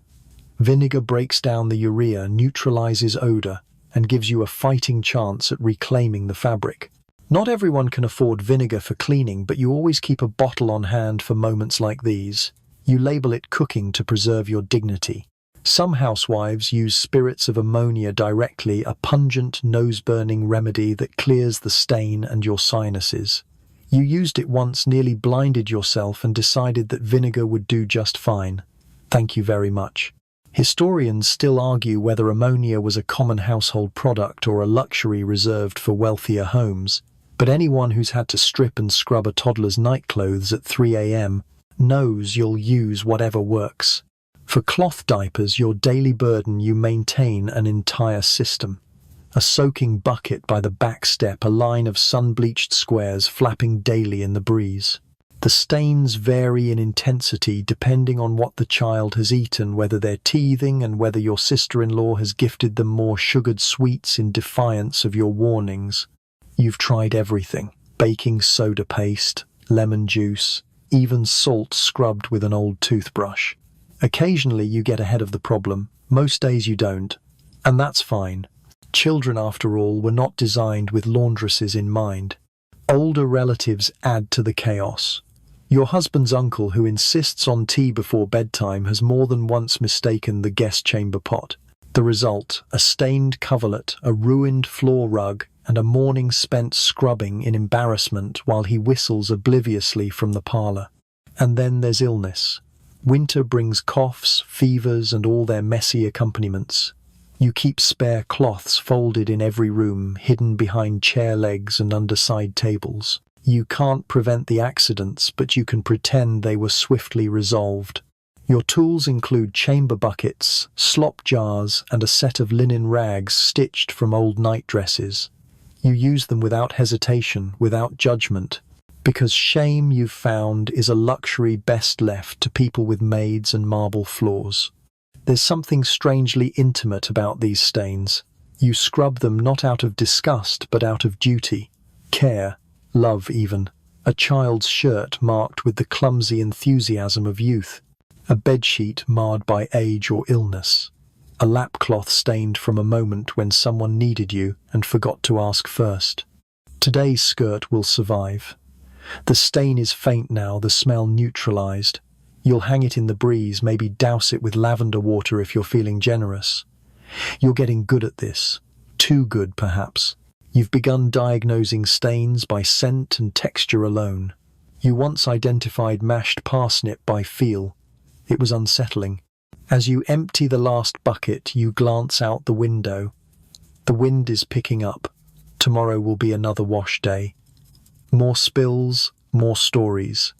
Vinegar breaks down the urea, neutralizes odor, and gives you a fighting chance at reclaiming the fabric. Not everyone can afford vinegar for cleaning, but you always keep a bottle on hand for moments like these. You label it cooking to preserve your dignity. Some housewives use spirits of ammonia directly, a pungent, nose-burning remedy that clears the stain and your sinuses. You used it once, nearly blinded yourself, and decided that vinegar would do just fine. Thank you very much. Historians still argue whether ammonia was a common household product or a luxury reserved for wealthier homes, but anyone who's had to strip and scrub a toddler's nightclothes at 3 a.m. knows you'll use whatever works. For cloth diapers, your daily burden, you maintain an entire system. A soaking bucket by the back step, a line of sun-bleached squares flapping daily in the breeze. The stains vary in intensity depending on what the child has eaten, whether they're teething, and whether your sister-in-law has gifted them more sugared sweets in defiance of your warnings. You've tried everything: baking soda paste, lemon juice, even salt scrubbed with an old toothbrush. Occasionally you get ahead of the problem, most days you don't, and that's fine. Children, after all, were not designed with laundresses in mind. Older relatives add to the chaos. Your husband's uncle, who insists on tea before bedtime, has more than once mistaken the guest chamber pot. The result: a stained coverlet, a ruined floor rug, and a morning spent scrubbing in embarrassment while he whistles obliviously from the parlor. And then there's illness. Winter brings coughs, fevers, and all their messy accompaniments. You keep spare cloths folded in every room, hidden behind chair legs and under side tables. You can't prevent the accidents, but you can pretend they were swiftly resolved. Your tools include chamber buckets, slop jars, and a set of linen rags stitched from old night dresses. You use them without hesitation, without judgment, because shame, you've found, is a luxury best left to people with maids and marble floors. There's something strangely intimate about these stains. You scrub them not out of disgust, but out of duty, care, love even. A child's shirt marked with the clumsy enthusiasm of youth. A bedsheet marred by age or illness. A lapcloth stained from a moment when someone needed you and forgot to ask first. Today's skirt will survive. The stain is faint now, the smell neutralized. You'll hang it in the breeze, maybe douse it with lavender water if you're feeling generous. You're getting good at this. Too good, perhaps. You've begun diagnosing stains by scent and texture alone. You once identified mashed parsnip by feel. It was unsettling. As you empty the last bucket, you glance out the window. The wind is picking up. Tomorrow will be another wash day. More spills, more stories.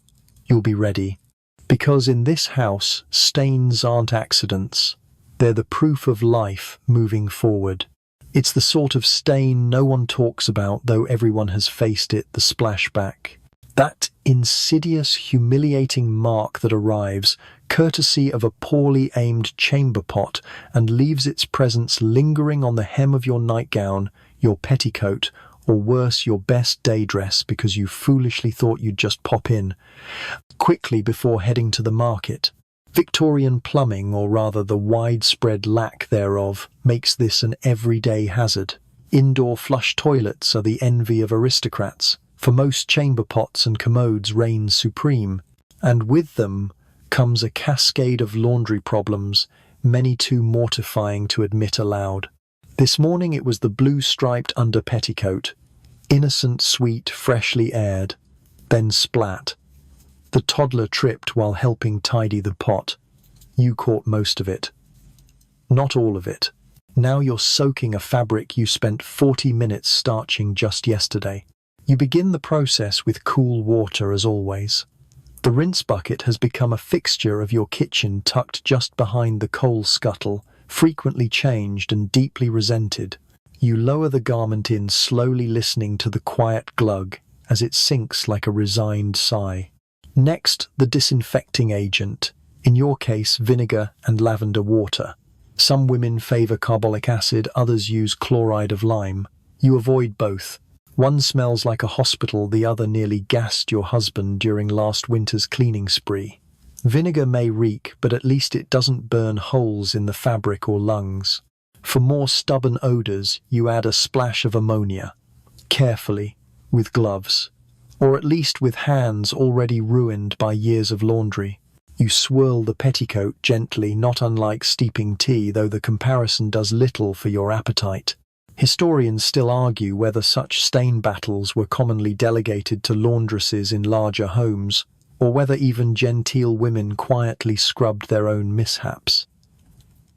You'll be ready. Because in this house, stains aren't accidents. They're the proof of life moving forward. It's the sort of stain no one talks about, though everyone has faced it, the splashback. That insidious, humiliating mark that arrives, courtesy of a poorly aimed chamber pot, and leaves its presence lingering on the hem of your nightgown, your petticoat, or worse, your best day dress because you foolishly thought you'd just pop in quickly before heading to the market. Victorian plumbing, or rather the widespread lack thereof, makes this an everyday hazard. Indoor flush toilets are the envy of aristocrats. For most chamber pots and commodes reign supreme, and with them comes a cascade of laundry problems, many too mortifying to admit aloud. This morning it was the blue-striped under petticoat, innocent, sweet, freshly aired, then splat. The toddler tripped while helping tidy the pot. You caught most of it. Not all of it. Now you're soaking a fabric you spent 40 minutes starching just yesterday. You begin the process with cool water as always. The rinse bucket has become a fixture of your kitchen, tucked just behind the coal scuttle, frequently changed and deeply resented. You lower the garment in, slowly listening to the quiet glug as it sinks like a resigned sigh. Next, the disinfecting agent, in your case vinegar and lavender water. Some women favor carbolic acid, others use chloride of lime. You avoid both. One smells like a hospital, the other nearly gassed your husband during last winter's cleaning spree. Vinegar may reek, but at least it doesn't burn holes in the fabric or lungs. For more stubborn odors, you add a splash of ammonia. Carefully, with gloves. Or at least with hands already ruined by years of laundry. You swirl the petticoat gently, not unlike steeping tea, though the comparison does little for your appetite. Historians still argue whether such stain battles were commonly delegated to laundresses in larger homes, or whether even genteel women quietly scrubbed their own mishaps.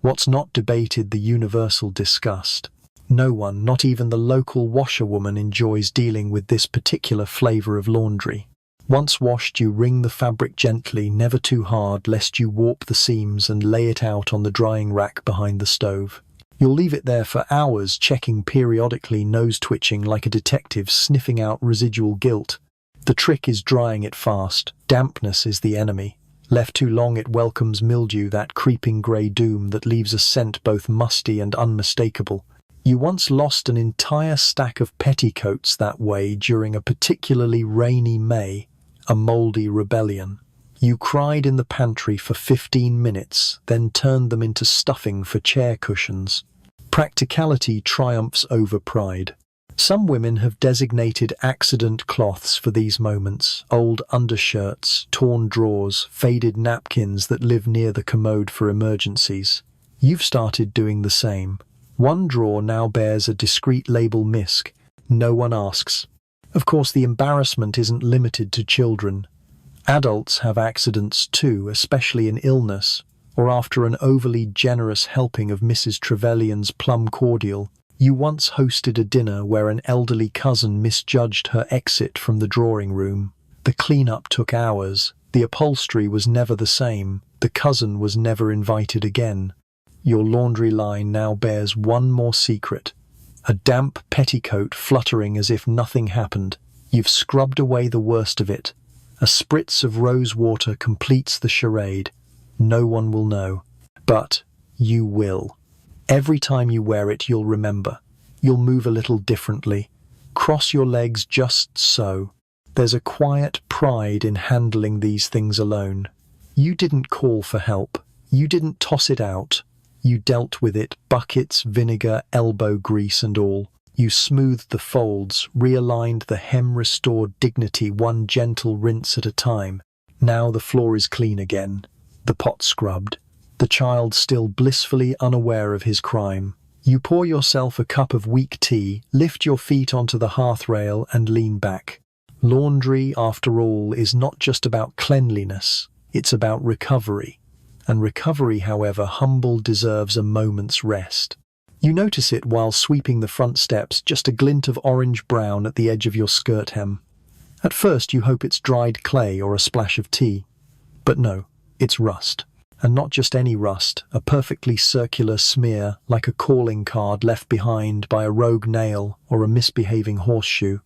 What's not debated, the universal disgust. No one, not even the local washerwoman, enjoys dealing with this particular flavor of laundry. Once washed, you wring the fabric gently, never too hard, lest you warp the seams, and lay it out on the drying rack behind the stove. You'll leave it there for hours, checking periodically, nose twitching like a detective sniffing out residual guilt. The trick is drying it fast. Dampness is the enemy. Left too long, it welcomes mildew, that creeping grey doom that leaves a scent both musty and unmistakable. You once lost an entire stack of petticoats that way during a particularly rainy May, a mouldy rebellion. You cried in the pantry for 15 minutes, then turned them into stuffing for chair cushions. Practicality triumphs over pride. Some women have designated accident cloths for these moments: old undershirts, torn drawers, faded napkins that live near the commode for emergencies. You've started doing the same. One drawer now bears a discreet label misc. No one asks. Of course, the embarrassment isn't limited to children. Adults have accidents too, especially in illness, or after an overly generous helping of Mrs. Trevelyan's plum cordial. You once hosted a dinner where an elderly cousin misjudged her exit from the drawing room. The cleanup took hours. The upholstery was never the same. The cousin was never invited again. Your laundry line now bears one more secret. A damp petticoat fluttering as if nothing happened. You've scrubbed away the worst of it. A spritz of rose water completes the charade. No one will know. But you will. Every time you wear it, you'll remember. You'll move a little differently. Cross your legs just so. There's a quiet pride in handling these things alone. You didn't call for help. You didn't toss it out. You dealt with it, buckets, vinegar, elbow grease and all. You smoothed the folds, realigned the hem, restored dignity one gentle rinse at a time. Now the floor is clean again. The pot scrubbed. The child still blissfully unaware of his crime. You pour yourself a cup of weak tea, lift your feet onto the hearth rail and lean back. Laundry, after all, is not just about cleanliness. It's about recovery. And recovery, however humble, deserves a moment's rest. You notice it while sweeping the front steps, just a glint of orange-brown at the edge of your skirt hem. At first you hope it's dried clay or a splash of tea. But no, it's rust. And not just any rust, a perfectly circular smear, like a calling card left behind by a rogue nail or a misbehaving horseshoe.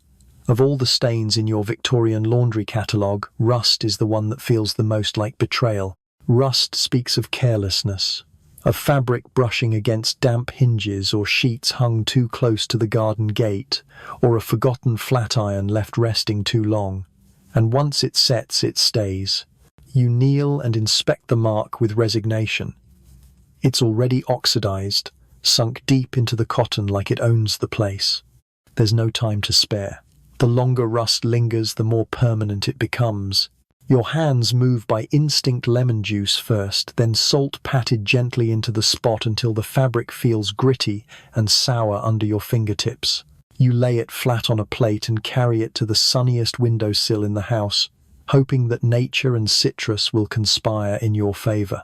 Of all the stains in your Victorian laundry catalogue, rust is the one that feels the most like betrayal. Rust speaks of carelessness, of fabric brushing against damp hinges or sheets hung too close to the garden gate, or a forgotten flat iron left resting too long. And once it sets, it stays. You kneel and inspect the mark with resignation. It's already oxidized, sunk deep into the cotton like it owns the place. There's no time to spare. The longer rust lingers, the more permanent it becomes. Your hands move by instinct, lemon juice first, then salt patted gently into the spot until the fabric feels gritty and sour under your fingertips. You lay it flat on a plate and carry it to the sunniest windowsill in the house, hoping that nature and citrus will conspire in your favor.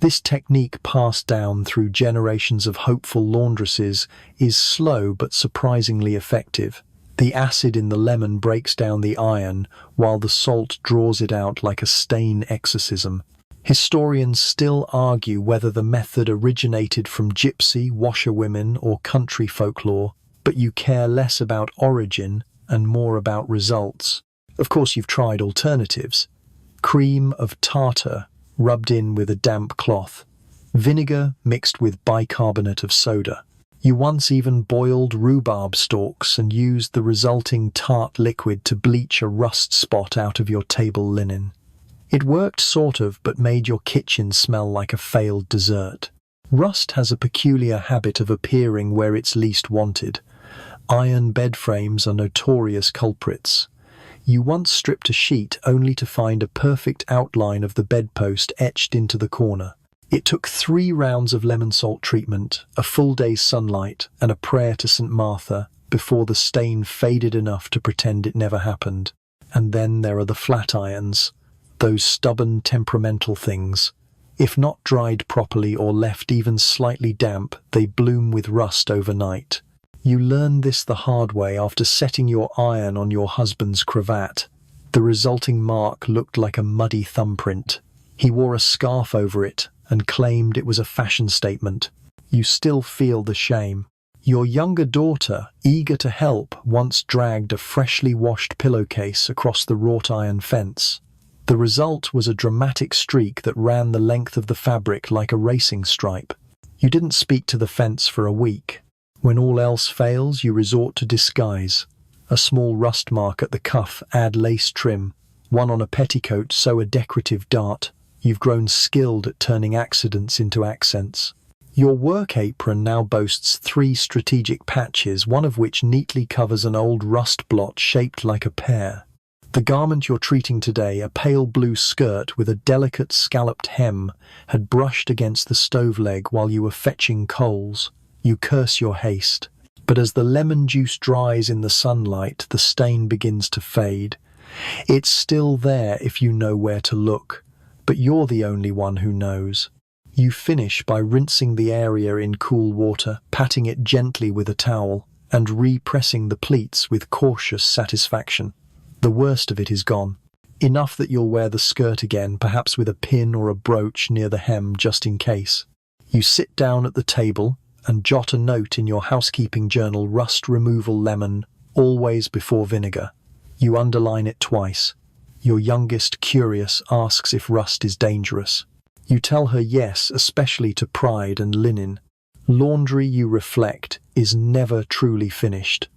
This technique, passed down through generations of hopeful laundresses, is slow but surprisingly effective. The acid in the lemon breaks down the iron, while the salt draws it out like a stain exorcism. Historians still argue whether the method originated from gypsy, washerwomen, or country folklore, but you care less about origin and more about results. Of course, you've tried alternatives. Cream of tartar rubbed in with a damp cloth. Vinegar mixed with bicarbonate of soda. You once even boiled rhubarb stalks and used the resulting tart liquid to bleach a rust spot out of your table linen. It worked sort of, but made your kitchen smell like a failed dessert. Rust has a peculiar habit of appearing where it's least wanted. Iron bed frames are notorious culprits. You once stripped a sheet only to find a perfect outline of the bedpost etched into the corner. It took 3 rounds of lemon salt treatment, a full day's sunlight, and a prayer to St. Martha before the stain faded enough to pretend it never happened. And then there are the flat irons, those stubborn, temperamental things. If not dried properly or left even slightly damp, they bloom with rust overnight. You learned this the hard way after setting your iron on your husband's cravat. The resulting mark looked like a muddy thumbprint. He wore a scarf over it and claimed it was a fashion statement. You still feel the shame. Your younger daughter, eager to help, once dragged a freshly washed pillowcase across the wrought iron fence. The result was a dramatic streak that ran the length of the fabric like a racing stripe. You didn't speak to the fence for a week. When all else fails, you resort to disguise. A small rust mark at the cuff, add lace trim. One on a petticoat, sew a decorative dart. You've grown skilled at turning accidents into accents. Your work apron now boasts 3 strategic patches, one of which neatly covers an old rust blot shaped like a pear. The garment you're treating today, a pale blue skirt with a delicate scalloped hem, had brushed against the stove leg while you were fetching coals. You curse your haste. But as the lemon juice dries in the sunlight, the stain begins to fade. It's still there if you know where to look. But you're the only one who knows. You finish by rinsing the area in cool water, patting it gently with a towel, and repressing the pleats with cautious satisfaction. The worst of it is gone. Enough that you'll wear the skirt again, perhaps with a pin or a brooch near the hem just in case. You sit down at the table and jot a note in your housekeeping journal: rust removal lemon, always before vinegar. You underline it twice. Your youngest, curious, asks if rust is dangerous. You tell her yes, especially to pride and linen. Laundry, you reflect, is never truly finished.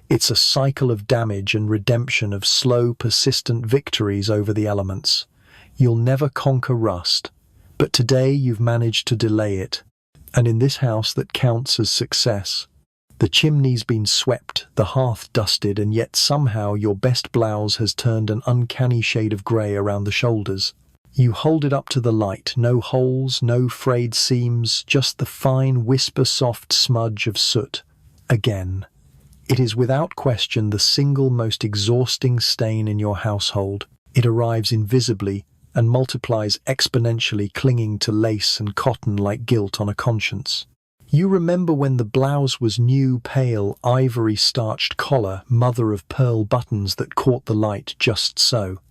It's a cycle of damage and redemption, of slow, persistent victories over the elements. You'll never conquer rust, but today you've managed to delay it. And in this house that counts as success. The chimney's been swept, the hearth dusted, and yet somehow your best blouse has turned an uncanny shade of grey around the shoulders. You hold it up to the light, no holes, no frayed seams, just the fine, whisper-soft smudge of soot. Again. It is without question the single most exhausting stain in your household. It arrives invisibly and multiplies exponentially, clinging to lace and cotton like guilt on a conscience. You remember when the blouse was new, pale, ivory-starched collar, mother of pearl buttons that caught the light just so.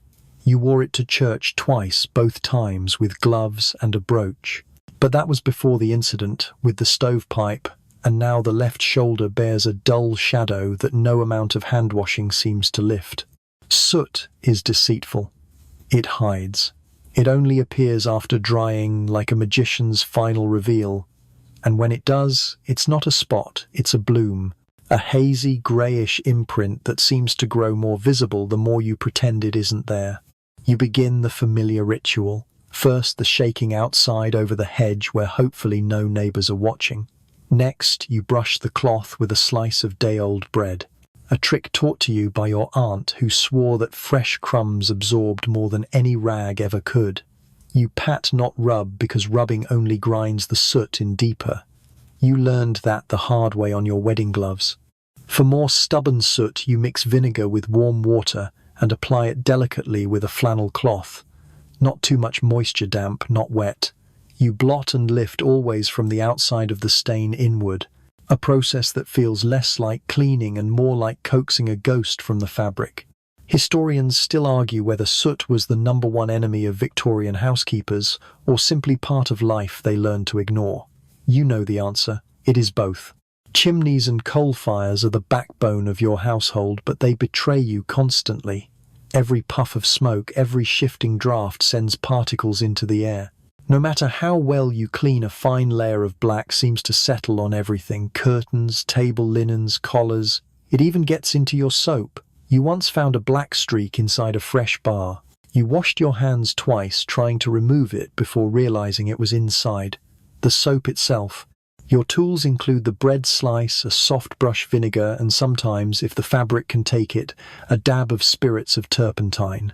You wore it to church twice, both times with gloves and a brooch. But that was before the incident with the stovepipe, and now the left shoulder bears a dull shadow that no amount of hand-washing seems to lift. Soot is deceitful. It hides. It only appears after drying, like a magician's final reveal. And when it does, it's not a spot, it's a bloom. A hazy, greyish imprint that seems to grow more visible the more you pretend it isn't there. You begin the familiar ritual. First, the shaking outside over the hedge where hopefully no neighbours are watching. Next, you brush the cloth with a slice of day-old bread, a trick taught to you by your aunt who swore that fresh crumbs absorbed more than any rag ever could. You pat, not rub, because rubbing only grinds the soot in deeper. You learned that the hard way on your wedding gloves. For more stubborn soot, you mix vinegar with warm water and apply it delicately with a flannel cloth. Not too much moisture, damp, not wet. You blot and lift always from the outside of the stain inward, a process that feels less like cleaning and more like coaxing a ghost from the fabric. Historians still argue whether soot was the #1 enemy of Victorian housekeepers or simply part of life they learned to ignore. You know the answer. It is both. Chimneys and coal fires are the backbone of your household, but they betray you constantly. Every puff of smoke, every shifting draft sends particles into the air. No matter how well you clean, a fine layer of black seems to settle on everything: curtains, table linens, collars. It even gets into your soap. You once found a black streak inside a fresh bar. You washed your hands twice, trying to remove it before realizing it was inside. The soap itself. Your tools include the bread slice, a soft brush vinegar, and sometimes, if the fabric can take it, a dab of spirits of turpentine.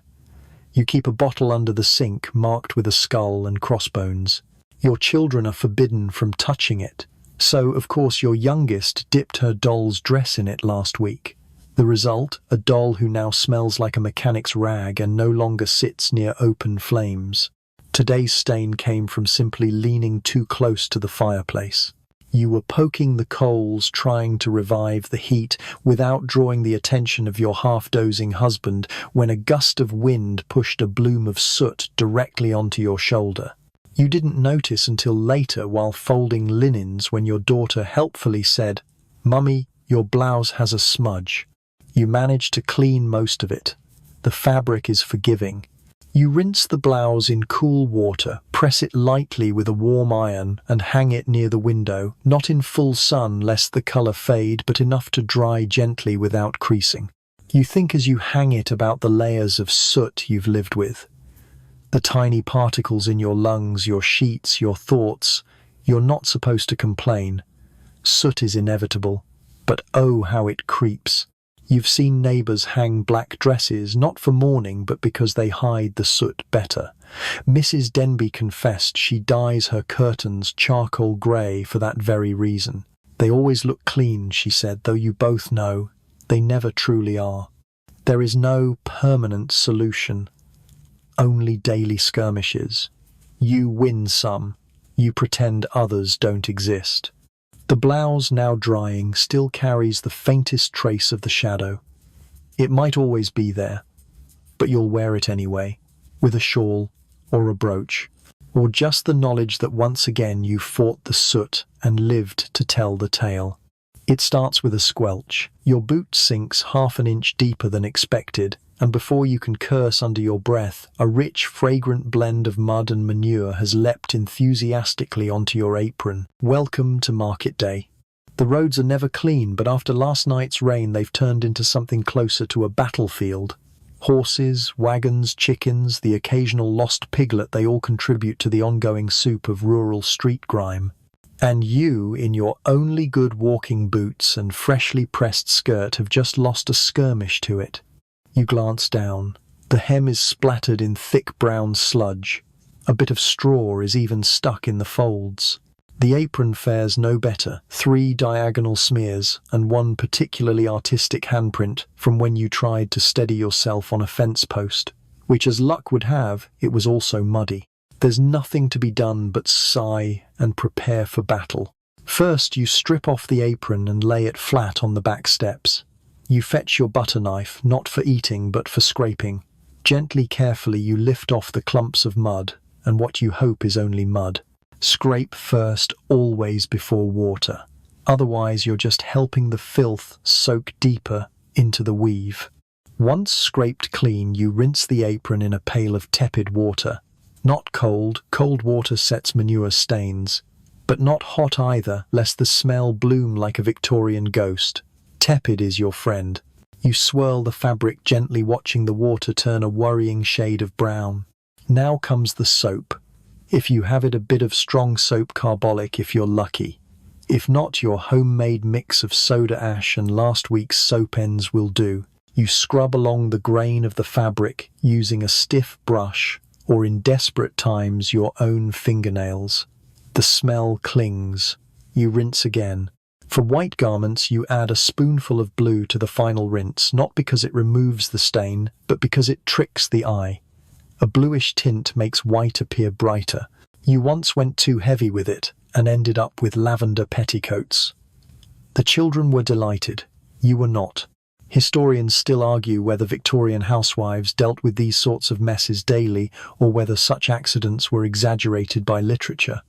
You keep a bottle under the sink, marked with a skull and crossbones. Your children are forbidden from touching it. So, of course, your youngest dipped her doll's dress in it last week. The result? A doll who now smells like a mechanic's rag and no longer sits near open flames. Today's stain came from simply leaning too close to the fireplace. You were poking the coals, trying to revive the heat without drawing the attention of your half-dozing husband, when a gust of wind pushed a bloom of soot directly onto your shoulder. You didn't notice until later while folding linens, when your daughter helpfully said, "Mummy, your blouse has a smudge." You managed to clean most of it. The fabric is forgiving. You rinse the blouse in cool water, press it lightly with a warm iron, and hang it near the window, not in full sun lest the colour fade, but enough to dry gently without creasing. You think as you hang it about the layers of soot you've lived with. The tiny particles in your lungs, your sheets, your thoughts. You're not supposed to complain. Soot is inevitable, but oh how it creeps. You've seen neighbours hang black dresses, not for mourning, but because they hide the soot better. Mrs. Denby confessed she dyes her curtains charcoal grey for that very reason. They always look clean, she said, though you both know they never truly are. There is no permanent solution, only daily skirmishes. You win some, You pretend others don't exist. The blouse, now drying, still carries the faintest trace of the shadow. It might always be there, but you'll wear it anyway, with a shawl or a brooch, or just the knowledge that once again you fought the soot and lived to tell the tale. It starts with a squelch. Your boot sinks half an inch deeper than expected, and before you can curse under your breath, a rich, fragrant blend of mud and manure has leapt enthusiastically onto your apron. Welcome to market day. The roads are never clean, but after last night's rain they've turned into something closer to a battlefield. Horses, wagons, chickens, the occasional lost piglet, they all contribute to the ongoing soup of rural street grime. And you, in your only good walking boots and freshly pressed skirt, have just lost a skirmish to it. You glance down. The hem is splattered in thick brown sludge. A bit of straw is even stuck in the folds. The apron fares no better. 3 diagonal smears and 1 particularly artistic handprint from when you tried to steady yourself on a fence post, which, as luck would have, it was also muddy. There's nothing to be done but sigh and prepare for battle. First, you strip off the apron and lay it flat on the back steps. You fetch your butter knife, not for eating but for scraping. Gently, carefully, you lift off the clumps of mud, and what you hope is only mud. Scrape first, always before water. Otherwise, you're just helping the filth soak deeper into the weave. Once scraped clean, you rinse the apron in a pail of tepid water. Not cold. Cold water sets manure stains. But not hot either, lest the smell bloom like a Victorian ghost. Tepid is your friend. You swirl the fabric gently, watching the water turn a worrying shade of brown. Now comes the soap. If you have it, a bit of strong soap, carbolic if you're lucky. If not, your homemade mix of soda ash and last week's soap ends will do. You scrub along the grain of the fabric using a stiff brush, or in desperate times your own fingernails. The smell clings. You rinse again. For white garments, you add a spoonful of blue to the final rinse, not because it removes the stain, but because it tricks the eye. A bluish tint makes white appear brighter. You once went too heavy with it and ended up with lavender petticoats. The children were delighted. You were not. Historians still argue whether Victorian housewives dealt with these sorts of messes daily or whether such accidents were exaggerated by literature.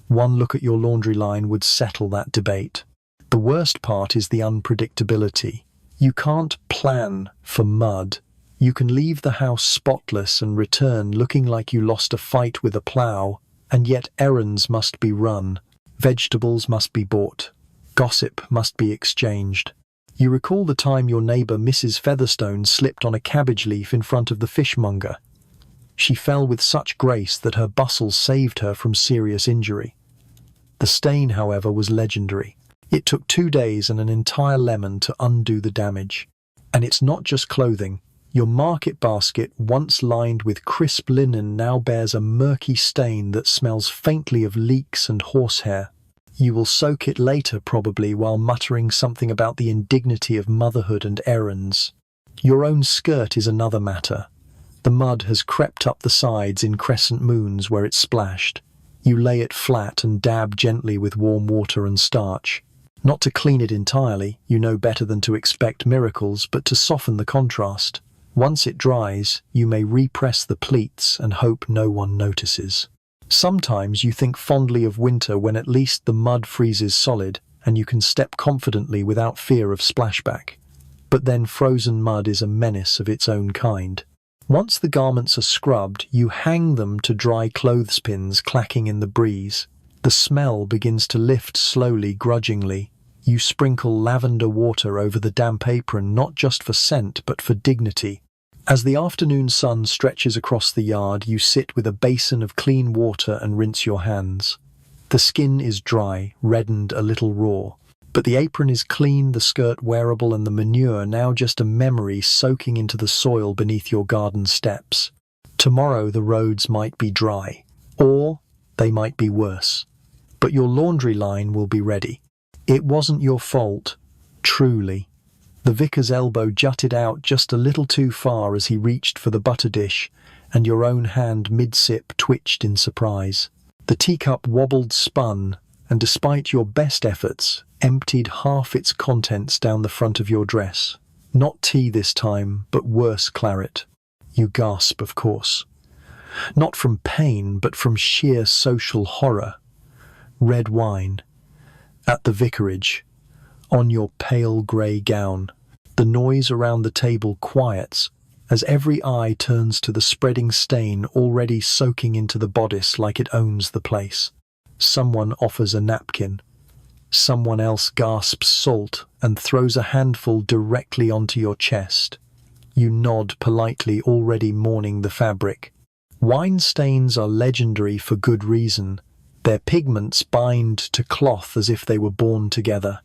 One look at your laundry line would settle that debate. The worst part is the unpredictability. You can't plan for mud. You can leave the house spotless and return looking like you lost a fight with a plough, and yet errands must be run, vegetables must be bought, gossip must be exchanged. You recall the time your neighbour Mrs. Featherstone slipped on a cabbage leaf in front of the fishmonger. She fell with such grace that her bustle saved her from serious injury. The stain, however, was legendary. It took 2 days and an entire lemon to undo the damage. And it's not just clothing. Your market basket, once lined with crisp linen, now bears a murky stain that smells faintly of leeks and horsehair. You will soak it later, probably, while muttering something about the indignity of motherhood and errands. Your own skirt is another matter. The mud has crept up the sides in crescent moons where it splashed. You lay it flat and dab gently with warm water and starch. Not to clean it entirely, you know better than to expect miracles, but to soften the contrast. Once it dries, you may repress the pleats and hope no one notices. Sometimes you think fondly of winter when at least the mud freezes solid and you can step confidently without fear of splashback. But then frozen mud is a menace of its own kind. Once the garments are scrubbed, you hang them to dry clothespins clacking in the breeze. The smell begins to lift slowly, grudgingly. You sprinkle lavender water over the damp apron, not just for scent, but for dignity. As the afternoon sun stretches across the yard, you sit with a basin of clean water and rinse your hands. The skin is dry, reddened, a little raw. But the apron is clean, the skirt wearable, and the manure now just a memory soaking into the soil beneath your garden steps. Tomorrow the roads might be dry, or they might be worse. But your laundry line will be ready. It wasn't your fault, truly. The vicar's elbow jutted out just a little too far as he reached for the butter dish, and your own hand mid-sip twitched in surprise. The teacup wobbled, spun, and despite your best efforts, emptied half its contents down the front of your dress. Not tea this time, but worse claret. You gasp, of course. Not from pain, but from sheer social horror. Red wine. At the vicarage. On your pale grey gown. The noise around the table quiets, as every eye turns to the spreading stain already soaking into the bodice like it owns the place. Someone offers a napkin. Someone else gasps salt and throws a handful directly onto your chest. You nod politely, already mourning the fabric. Wine stains are legendary for good reason. Their pigments bind to cloth as if they were born together.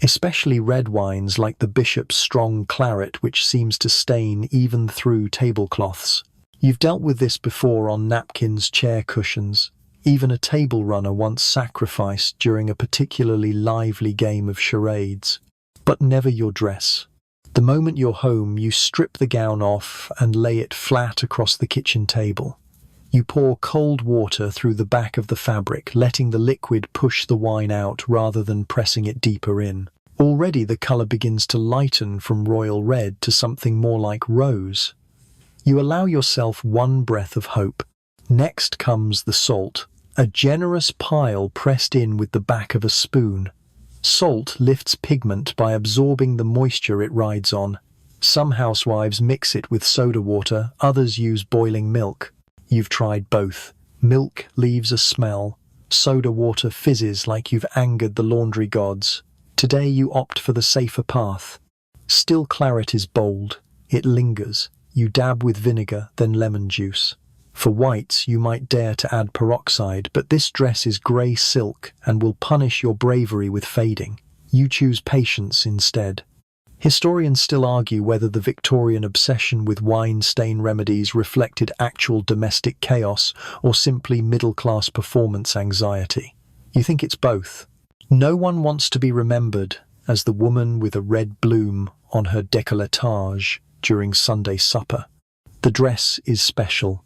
Especially red wines like the Bishop's strong claret, which seems to stain even through tablecloths. You've dealt with this before on napkins, chair cushions. Even a table runner once sacrificed during a particularly lively game of charades. But never your dress. The moment you're home, you strip the gown off and lay it flat across the kitchen table. You pour cold water through the back of the fabric, letting the liquid push the wine out rather than pressing it deeper in. Already the colour begins to lighten from royal red to something more like rose. You allow yourself one breath of hope. Next comes the salt, a generous pile pressed in with the back of a spoon. Salt lifts pigment by absorbing the moisture it rides on. Some housewives mix it with soda water, others use boiling milk. You've tried both. Milk leaves a smell. Soda water fizzes like you've angered the laundry gods. Today you opt for the safer path. Still claret is bold. It lingers. You dab with vinegar, then lemon juice. For whites, you might dare to add peroxide, but this dress is grey silk and will punish your bravery with fading. You choose patience instead. Historians still argue whether the Victorian obsession with wine stain remedies reflected actual domestic chaos or simply middle-class performance anxiety. You think it's both. No one wants to be remembered as the woman with a red bloom on her décolletage during Sunday supper. The dress is special.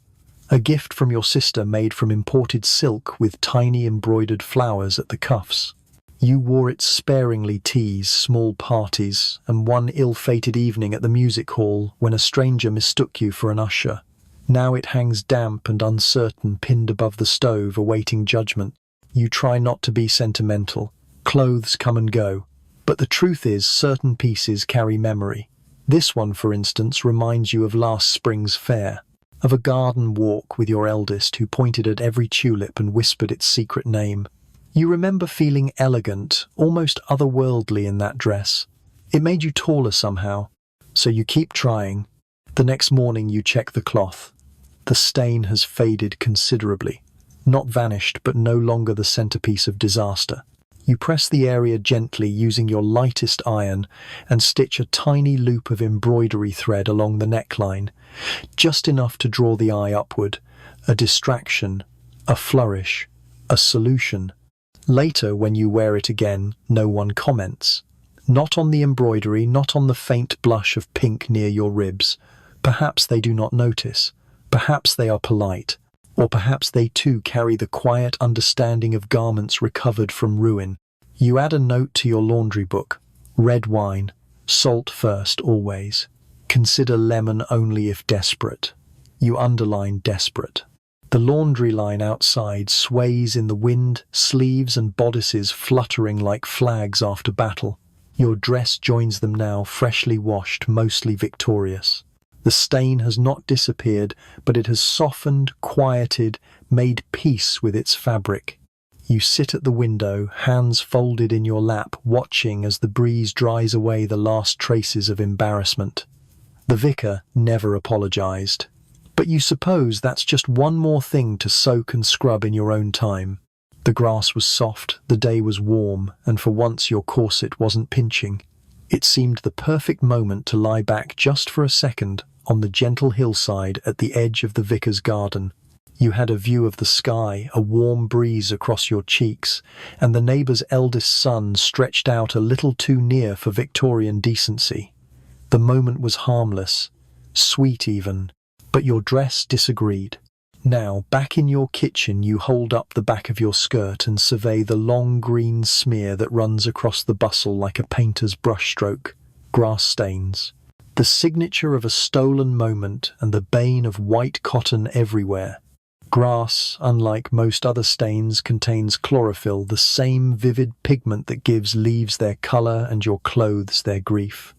A gift from your sister made from imported silk with tiny embroidered flowers at the cuffs. You wore it sparingly teas, small parties, and one ill-fated evening at the music hall when a stranger mistook you for an usher. Now it hangs damp and uncertain, pinned above the stove, awaiting judgment. You try not to be sentimental. Clothes come and go. But the truth is, certain pieces carry memory. This one, for instance, reminds you of last spring's fair. Of a garden walk with your eldest who pointed at every tulip and whispered its secret name. You remember feeling elegant, almost otherworldly in that dress. It made you taller somehow, so you keep trying. The next morning you check the cloth. The stain has faded considerably. Not vanished, but no longer the centerpiece of disaster. You press the area gently using your lightest iron and stitch a tiny loop of embroidery thread along the neckline, just enough to draw the eye upward. A distraction, a flourish, a solution. Later, when you wear it again, no one comments. Not on the embroidery, not on the faint blush of pink near your ribs. Perhaps they do not notice. Perhaps they are polite. Or perhaps they too carry the quiet understanding of garments recovered from ruin. You add a note to your laundry book. Red wine. Salt first, always. Consider lemon only if desperate. You underline desperate. The laundry line outside sways in the wind, sleeves and bodices fluttering like flags after battle. Your dress joins them now, freshly washed, mostly victorious. The stain has not disappeared, but it has softened, quieted, made peace with its fabric. You sit at the window, hands folded in your lap, watching as the breeze dries away the last traces of embarrassment. The vicar never apologized. But you suppose that's just one more thing to soak and scrub in your own time. The grass was soft, the day was warm, and for once your corset wasn't pinching. It seemed the perfect moment to lie back just for a second on the gentle hillside at the edge of the vicar's garden. You had a view of the sky, a warm breeze across your cheeks, and the neighbour's eldest son stretched out a little too near for Victorian decency. The moment was harmless, sweet even, but your dress disagreed. Now, back in your kitchen, you hold up the back of your skirt and survey the long green smear that runs across the bustle like a painter's brushstroke. Grass stains. The signature of a stolen moment and the bane of white cotton everywhere. Grass, unlike most other stains, contains chlorophyll, the same vivid pigment that gives leaves their color and your clothes their grief.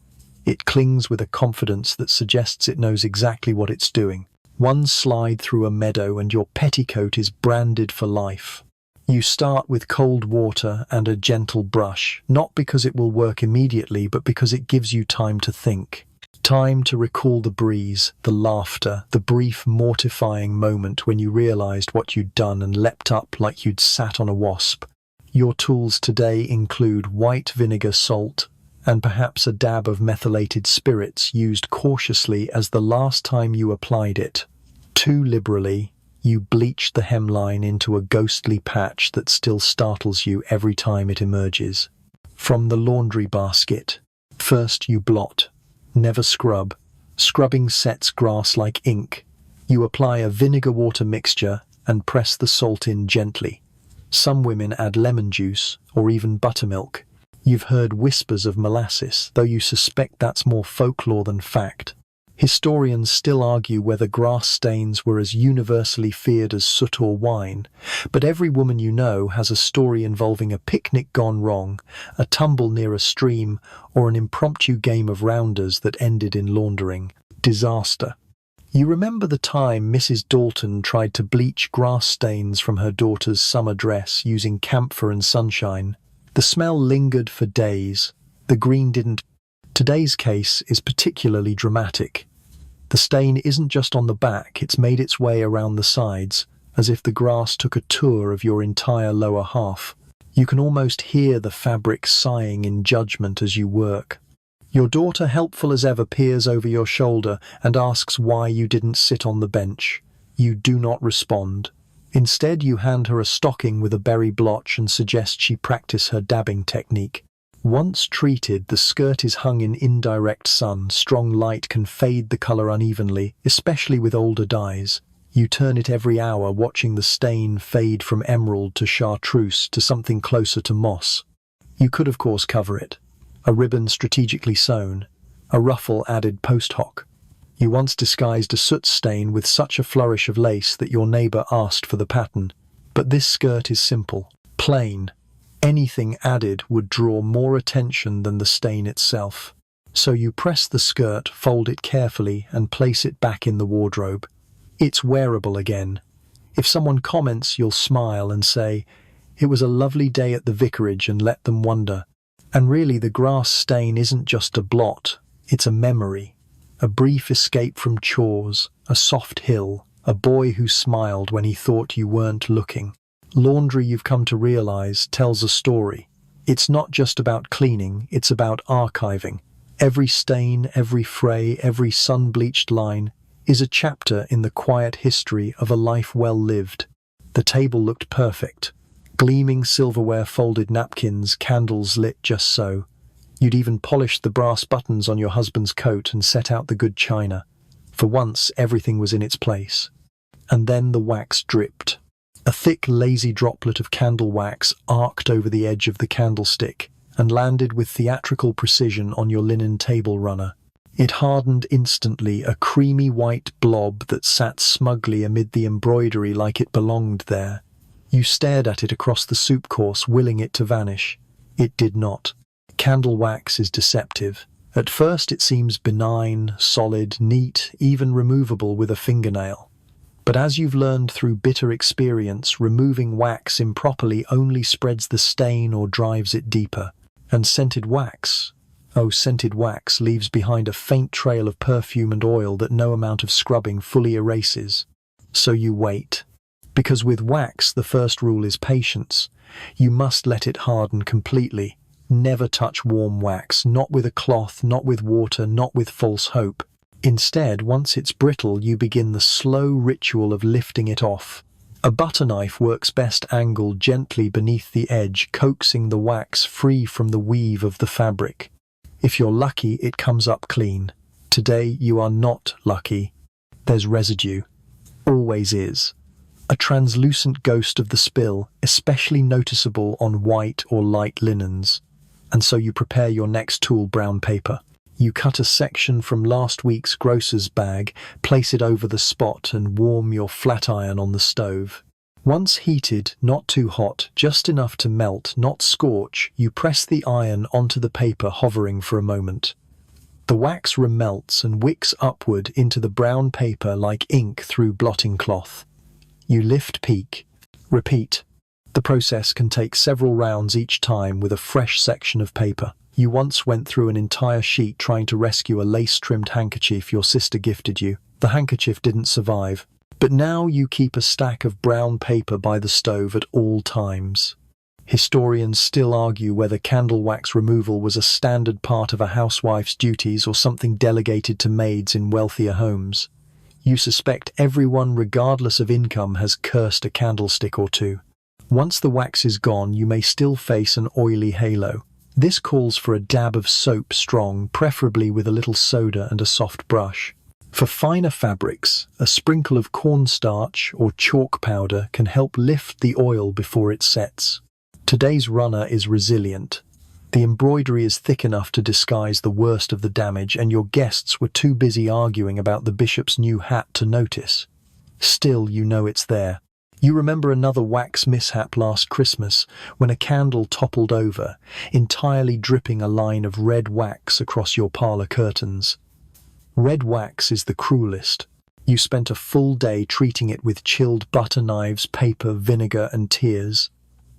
It clings with a confidence that suggests it knows exactly what it's doing. One slide through a meadow and your petticoat is branded for life. You start with cold water and a gentle brush, not because it will work immediately, but because it gives you time to think. Time to recall the breeze, the laughter, the brief mortifying moment when you realized what you'd done and leapt up like you'd sat on a wasp. Your tools today include white vinegar, salt, and perhaps a dab of methylated spirits used cautiously as the last time you applied it. Too liberally, you bleached the hemline into a ghostly patch that still startles you every time it emerges. From the laundry basket. First you blot. Never scrub. Scrubbing sets grass like ink. You apply a vinegar-water mixture and press the salt in gently. Some women add lemon juice or even buttermilk. You've heard whispers of molasses, though you suspect that's more folklore than fact. Historians still argue whether grass stains were as universally feared as soot or wine, but every woman you know has a story involving a picnic gone wrong, a tumble near a stream, or an impromptu game of rounders that ended in laundering. Disaster. You remember the time Mrs. Dalton tried to bleach grass stains from her daughter's summer dress using camphor and sunshine? The smell lingered for days. The green didn't. Today's case is particularly dramatic. The stain isn't just on the back, it's made its way around the sides, as if the grass took a tour of your entire lower half. You can almost hear the fabric sighing in judgment as you work. Your daughter, helpful as ever, peers over your shoulder and asks why you didn't sit on the bench. You do not respond. Instead, you hand her a stocking with a berry blotch and suggest she practice her dabbing technique. Once treated, the skirt is hung in indirect sun. Strong light can fade the color unevenly, especially with older dyes. You turn it every hour, watching the stain fade from emerald to chartreuse to something closer to moss. You could, of course, cover it. A ribbon strategically sewn, a ruffle added post hoc. You once disguised a soot stain with such a flourish of lace that your neighbor asked for the pattern. But this skirt is simple, plain. Anything added would draw more attention than the stain itself. So you press the skirt, fold it carefully, and place it back in the wardrobe. It's wearable again. If someone comments, you'll smile and say, "It was a lovely day at the vicarage," and let them wonder. And really, the grass stain isn't just a blot, it's a memory. A brief escape from chores, a soft hill, a boy who smiled when he thought you weren't looking. Laundry, you've come to realize, tells a story. It's not just about cleaning, it's about archiving. Every stain, every fray, every sun-bleached line is a chapter in the quiet history of a life well lived. The table looked perfect. Gleaming silverware, folded napkins, candles lit just so. You'd even polished the brass buttons on your husband's coat and set out the good china. For once, everything was in its place. And then the wax dripped. A thick, lazy droplet of candle wax arced over the edge of the candlestick and landed with theatrical precision on your linen table runner. It hardened instantly, a creamy white blob that sat smugly amid the embroidery like it belonged there. You stared at it across the soup course, willing it to vanish. It did not. Candle wax is deceptive. At first it seems benign, solid, neat, even removable with a fingernail. But as you've learned through bitter experience, removing wax improperly only spreads the stain or drives it deeper. And scented wax leaves behind a faint trail of perfume and oil that no amount of scrubbing fully erases. So you wait. Because with wax, the first rule is patience. You must let it harden completely. Never touch warm wax, not with a cloth, not with water, not with false hope. Instead, once it's brittle, you begin the slow ritual of lifting it off. A butter knife works best angled gently beneath the edge, coaxing the wax free from the weave of the fabric. If you're lucky, it comes up clean. Today, you are not lucky. There's residue. always is. A translucent ghost of the spill, especially noticeable on white or light linens. And so you prepare your next tool, brown paper. You cut a section from last week's grocer's bag, place it over the spot, and warm your flat iron on the stove. Once heated, not too hot, just enough to melt, not scorch, you press the iron onto the paper, hovering for a moment. The wax remelts and wicks upward into the brown paper like ink through blotting cloth. You lift, peak, repeat. The process can take several rounds each time with a fresh section of paper. You once went through an entire sheet trying to rescue a lace-trimmed handkerchief your sister gifted you. The handkerchief didn't survive. But now you keep a stack of brown paper by the stove at all times. Historians still argue whether candle wax removal was a standard part of a housewife's duties or something delegated to maids in wealthier homes. You suspect everyone, regardless of income, has cursed a candlestick or two. Once the wax is gone, you may still face an oily halo. This calls for a dab of soap, strong, preferably with a little soda and a soft brush. For finer fabrics, a sprinkle of cornstarch or chalk powder can help lift the oil before it sets. Today's runner is resilient. The embroidery is thick enough to disguise the worst of the damage, and your guests were too busy arguing about the bishop's new hat to notice. Still, you know it's there. You remember another wax mishap last Christmas when a candle toppled over, entirely dripping a line of red wax across your parlor curtains. Red wax is the cruelest. You spent a full day treating it with chilled butter knives, paper, vinegar, and tears.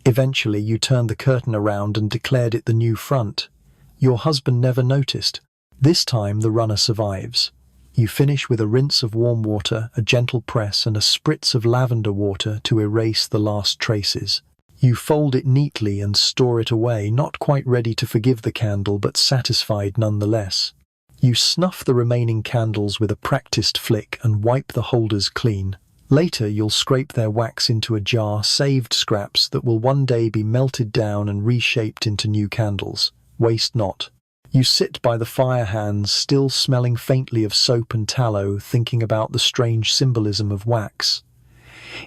Eventually, you turned the curtain around and declared it the new front. Your husband never noticed. This time, the runner survives. You finish with a rinse of warm water, a gentle press, and a spritz of lavender water to erase the last traces. You fold it neatly and store it away, not quite ready to forgive the candle, but satisfied nonetheless. You snuff the remaining candles with a practiced flick and wipe the holders clean. Later, you'll scrape their wax into a jar, saved scraps that will one day be melted down and reshaped into new candles. Waste not. You sit by the fire hands, still smelling faintly of soap and tallow, thinking about the strange symbolism of wax.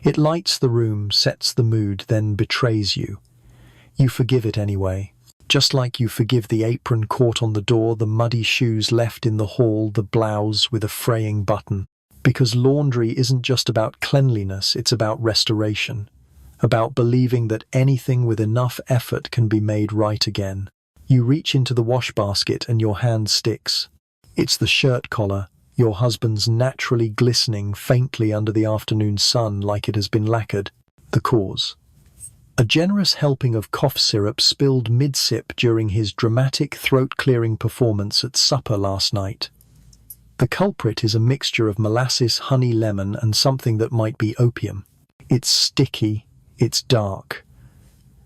It lights the room, sets the mood, then betrays you. You forgive it anyway. Just like you forgive the apron caught on the door, the muddy shoes left in the hall, the blouse with a fraying button. Because laundry isn't just about cleanliness, it's about restoration. About believing that anything with enough effort can be made right again. You reach into the wash basket and your hand sticks. It's the shirt collar, your husband's naturally glistening faintly under the afternoon sun like it has been lacquered. The cause. A generous helping of cough syrup spilled mid-sip during his dramatic throat-clearing performance at supper last night. The culprit is a mixture of molasses, honey, lemon, and something that might be opium. It's sticky, it's dark.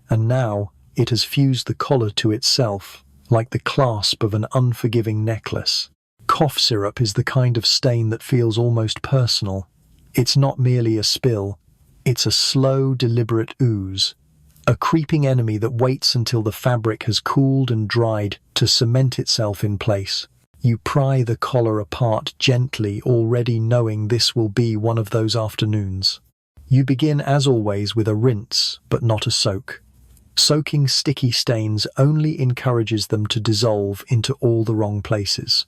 And now it has fused the collar to itself, like the clasp of an unforgiving necklace. Cough syrup is the kind of stain that feels almost personal. It's not merely a spill. It's a slow, deliberate ooze, a creeping enemy that waits until the fabric has cooled and dried to cement itself in place. You pry the collar apart gently, already knowing this will be one of those afternoons. You begin, as always, with a rinse, but not a soak. Soaking sticky stains only encourages them to dissolve into all the wrong places.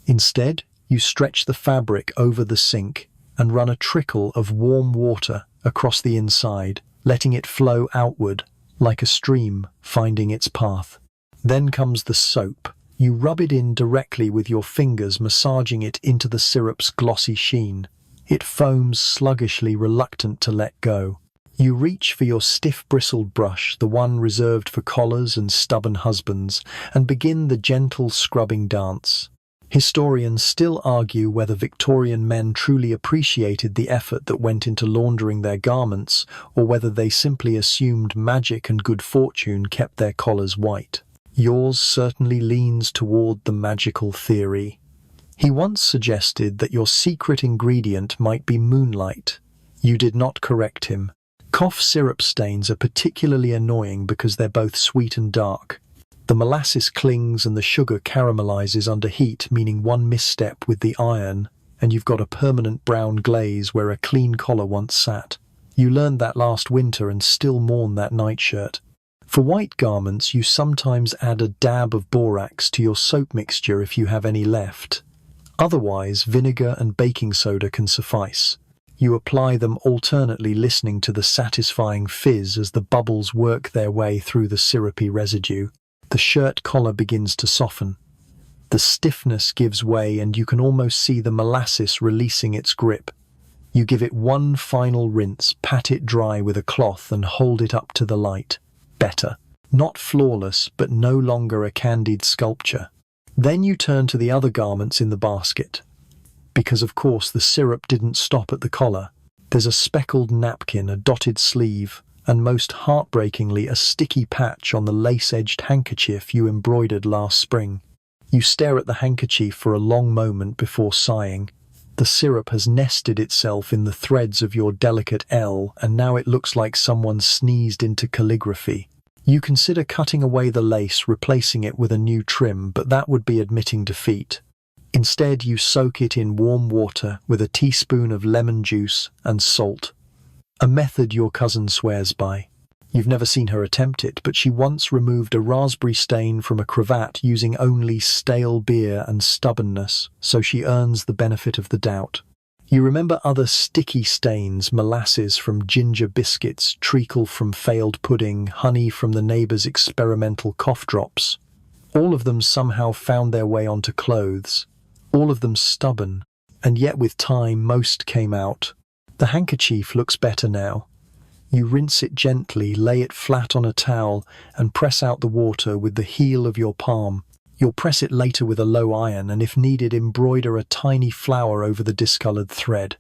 Instead, you stretch the fabric over the sink and run a trickle of warm water across the inside, letting it flow outward like a stream finding its path. Then comes the soap. You rub it in directly with your fingers, massaging it into the syrup's glossy sheen. It foams sluggishly, reluctant to let go. You reach for your stiff-bristled brush, the one reserved for collars and stubborn husbands, and begin the gentle scrubbing dance. Historians still argue whether Victorian men truly appreciated the effort that went into laundering their garments, or whether they simply assumed magic and good fortune kept their collars white. Yours certainly leans toward the magical theory. He once suggested that your secret ingredient might be moonlight. You did not correct him. Cough syrup stains are particularly annoying because they're both sweet and dark. The molasses clings and the sugar caramelizes under heat, meaning one misstep with the iron and you've got a permanent brown glaze where a clean collar once sat. You learned that last winter and still mourn that nightshirt. For white garments, you sometimes add a dab of borax to your soap mixture if you have any left. Otherwise, vinegar and baking soda can suffice. You apply them alternately, listening to the satisfying fizz as the bubbles work their way through the syrupy residue. The shirt collar begins to soften. The stiffness gives way and you can almost see the molasses releasing its grip. You give it one final rinse, pat it dry with a cloth and hold it up to the light. Better. Not flawless, but no longer a candied sculpture. Then you turn to the other garments in the basket. Because of course the syrup didn't stop at the collar. There's a speckled napkin, a dotted sleeve, and most heartbreakingly a sticky patch on the lace-edged handkerchief you embroidered last spring. You stare at the handkerchief for a long moment before sighing. The syrup has nested itself in the threads of your delicate L, and now it looks like someone sneezed into calligraphy. You consider cutting away the lace, replacing it with a new trim, but that would be admitting defeat. Instead, you soak it in warm water with a teaspoon of lemon juice and salt. A method your cousin swears by. You've never seen her attempt it, but she once removed a raspberry stain from a cravat using only stale beer and stubbornness, so she earns the benefit of the doubt. You remember other sticky stains: molasses from ginger biscuits, treacle from failed pudding, honey from the neighbor's experimental cough drops. All of them somehow found their way onto clothes. All of them stubborn, and yet with time most came out. The handkerchief looks better now. You rinse it gently, lay it flat on a towel, and press out the water with the heel of your palm. You'll press it later with a low iron, and if needed, embroider a tiny flower over the discolored thread.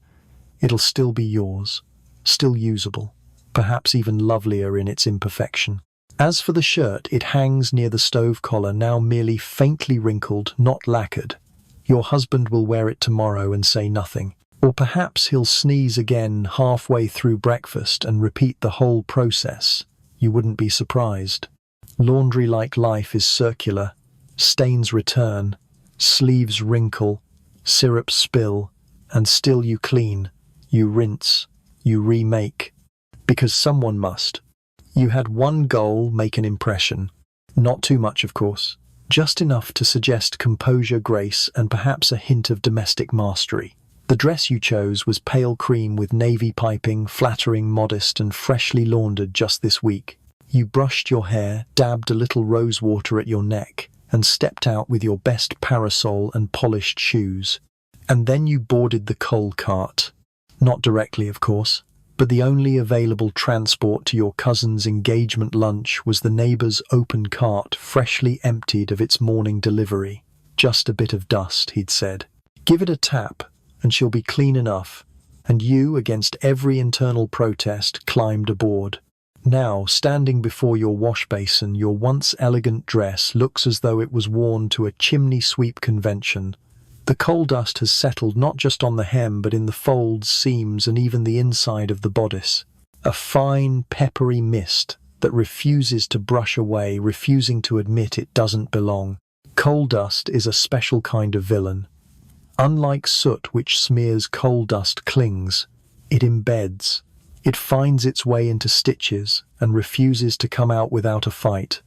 It'll still be yours, still usable, perhaps even lovelier in its imperfection. As for the shirt, it hangs near the stove collar, now merely faintly wrinkled, not lacquered. Your husband will wear it tomorrow and say nothing. Or perhaps he'll sneeze again halfway through breakfast and repeat the whole process. You wouldn't be surprised. Laundry-like life is circular. Stains return, sleeves wrinkle, syrup spill, and still you clean, you rinse, you remake. Because someone must. You had one goal: make an impression. Not too much, of course. Just enough to suggest composure, grace, and perhaps a hint of domestic mastery. The dress you chose was pale cream with navy piping, flattering, modest, and freshly laundered just this week. You brushed your hair, dabbed a little rose water at your neck, and stepped out with your best parasol and polished shoes. And then you boarded the coal cart. Not directly, of course, but the only available transport to your cousin's engagement lunch was the neighbor's open cart, freshly emptied of its morning delivery. Just a bit of dust, he'd said. Give it a tap, and she'll be clean enough. And you, against every internal protest, climbed aboard. Now, standing before your wash basin, your once elegant dress looks as though it was worn to a chimney sweep convention. The coal dust has settled not just on the hem, but in the folds, seams, and even the inside of the bodice. A fine, peppery mist that refuses to brush away, refusing to admit it doesn't belong. Coal dust is a special kind of villain. Unlike soot, which smears, coal dust clings. It embeds. It finds its way into stitches and refuses to come out without a fight.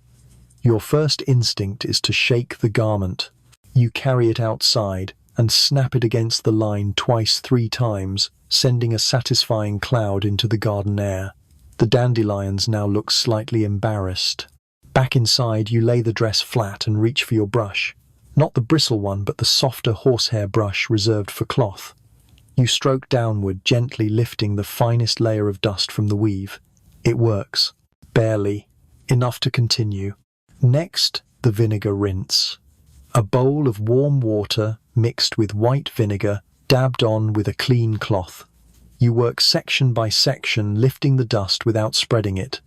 Your first instinct is to shake the garment. You carry it outside and snap it against the line twice, 3 times, sending a satisfying cloud into the garden air. The dandelions now look slightly embarrassed. Back inside, you lay the dress flat and reach for your brush. Not the bristle one, but the softer horsehair brush reserved for cloth. You stroke downward, gently lifting the finest layer of dust from the weave. It works. Barely. Enough to continue. Next, the vinegar rinse. A bowl of warm water mixed with white vinegar, dabbed on with a clean cloth. You work section by section, lifting the dust without spreading it.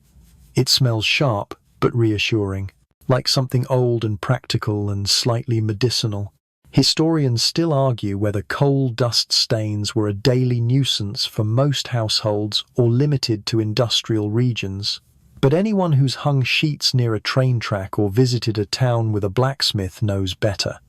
It smells sharp, but reassuring, like something old and practical and slightly medicinal. Historians still argue whether coal dust stains were a daily nuisance for most households or limited to industrial regions. But anyone who's hung sheets near a train track or visited a town with a blacksmith knows better.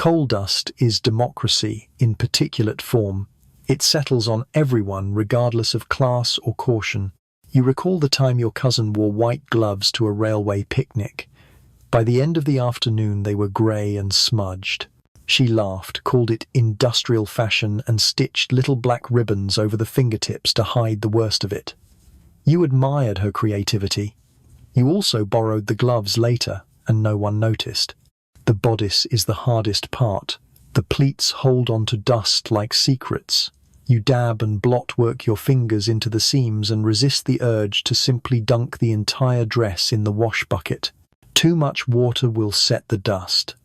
Coal dust is democracy in particulate form. It settles on everyone regardless of class or caution. You recall the time your cousin wore white gloves to a railway picnic. By the end of the afternoon they were grey and smudged. She laughed, called it industrial fashion, and stitched little black ribbons over the fingertips to hide the worst of it. You admired her creativity. You also borrowed the gloves later, and no one noticed. The bodice is the hardest part. The pleats hold onto dust like secrets. You dab and blot work your fingers into the seams and resist the urge to simply dunk the entire dress in the wash bucket. Too much water will set the dust.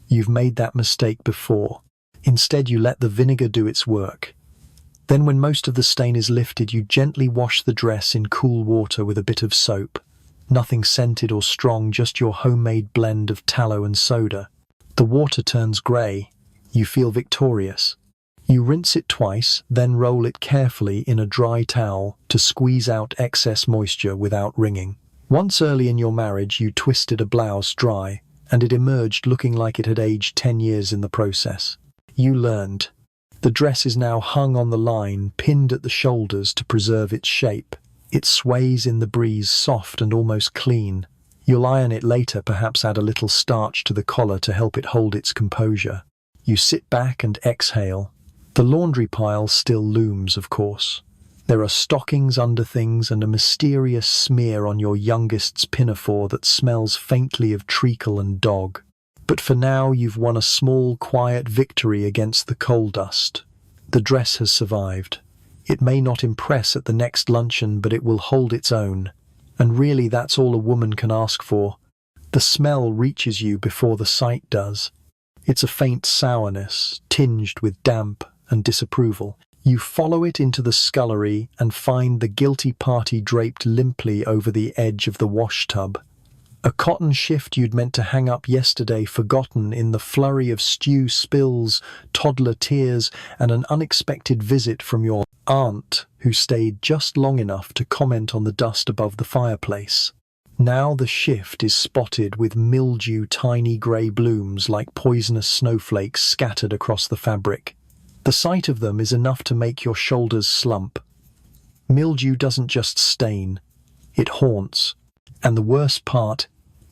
You've made that mistake before. Instead, you let the vinegar do its work. Then when most of the stain is lifted, you gently wash the dress in cool water with a bit of soap. Nothing scented or strong, just your homemade blend of tallow and soda. The water turns grey. You feel victorious. You rinse it twice, then roll it carefully in a dry towel to squeeze out excess moisture without wringing. Once early in your marriage, you twisted a blouse dry, and it emerged looking like it had aged 10 years in the process. You learned. The dress is now hung on the line, pinned at the shoulders to preserve its shape. It sways in the breeze, soft and almost clean. You'll iron it later, perhaps add a little starch to the collar to help it hold its composure. You sit back and exhale. The laundry pile still looms, of course. There are stockings, underthings, and a mysterious smear on your youngest's pinafore that smells faintly of treacle and dog. But for now, you've won a small, quiet victory against the coal dust. The dress has survived. It may not impress at the next luncheon, but it will hold its own. And really, that's all a woman can ask for. The smell reaches you before the sight does. It's a faint sourness, tinged with damp and disapproval. You follow it into the scullery and find the guilty party draped limply over the edge of the wash tub. A cotton shift you'd meant to hang up yesterday, forgotten in the flurry of stew spills, toddler tears, and an unexpected visit from your aunt, who stayed just long enough to comment on the dust above the fireplace. Now the shift is spotted with mildew, tiny grey blooms like poisonous snowflakes scattered across the fabric. The sight of them is enough to make your shoulders slump. Mildew doesn't just stain, it haunts. And the worst part,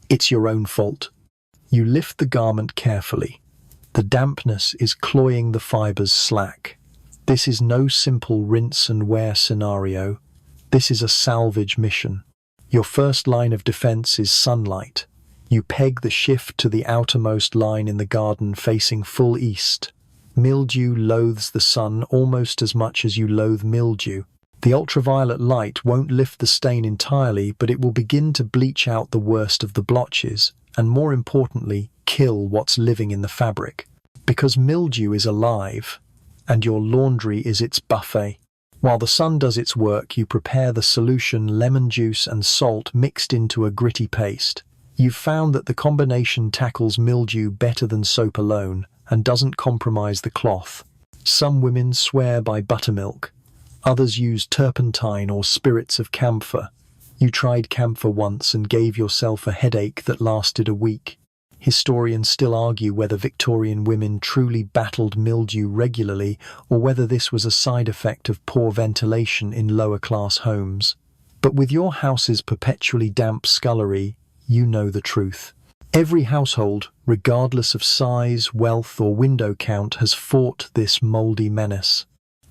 it's your own fault. You lift the garment carefully. The dampness is cloying the fibers slack. This is no simple rinse and wear scenario. This is a salvage mission. Your first line of defense is sunlight. You peg the shift to the outermost line in the garden facing full east. Mildew loathes the sun almost as much as you loathe mildew. The ultraviolet light won't lift the stain entirely, but it will begin to bleach out the worst of the blotches, and more importantly, kill what's living in the fabric. Because mildew is alive, and your laundry is its buffet. While the sun does its work, you prepare the solution, lemon juice and salt mixed into a gritty paste. You've found that the combination tackles mildew better than soap alone, and doesn't compromise the cloth. Some women swear by buttermilk. Others use turpentine or spirits of camphor. You tried camphor once and gave yourself a headache that lasted a week. Historians still argue whether Victorian women truly battled mildew regularly or whether this was a side effect of poor ventilation in lower-class homes. But with your house's perpetually damp scullery, you know the truth. Every household, regardless of size, wealth, or window count, has fought this mouldy menace.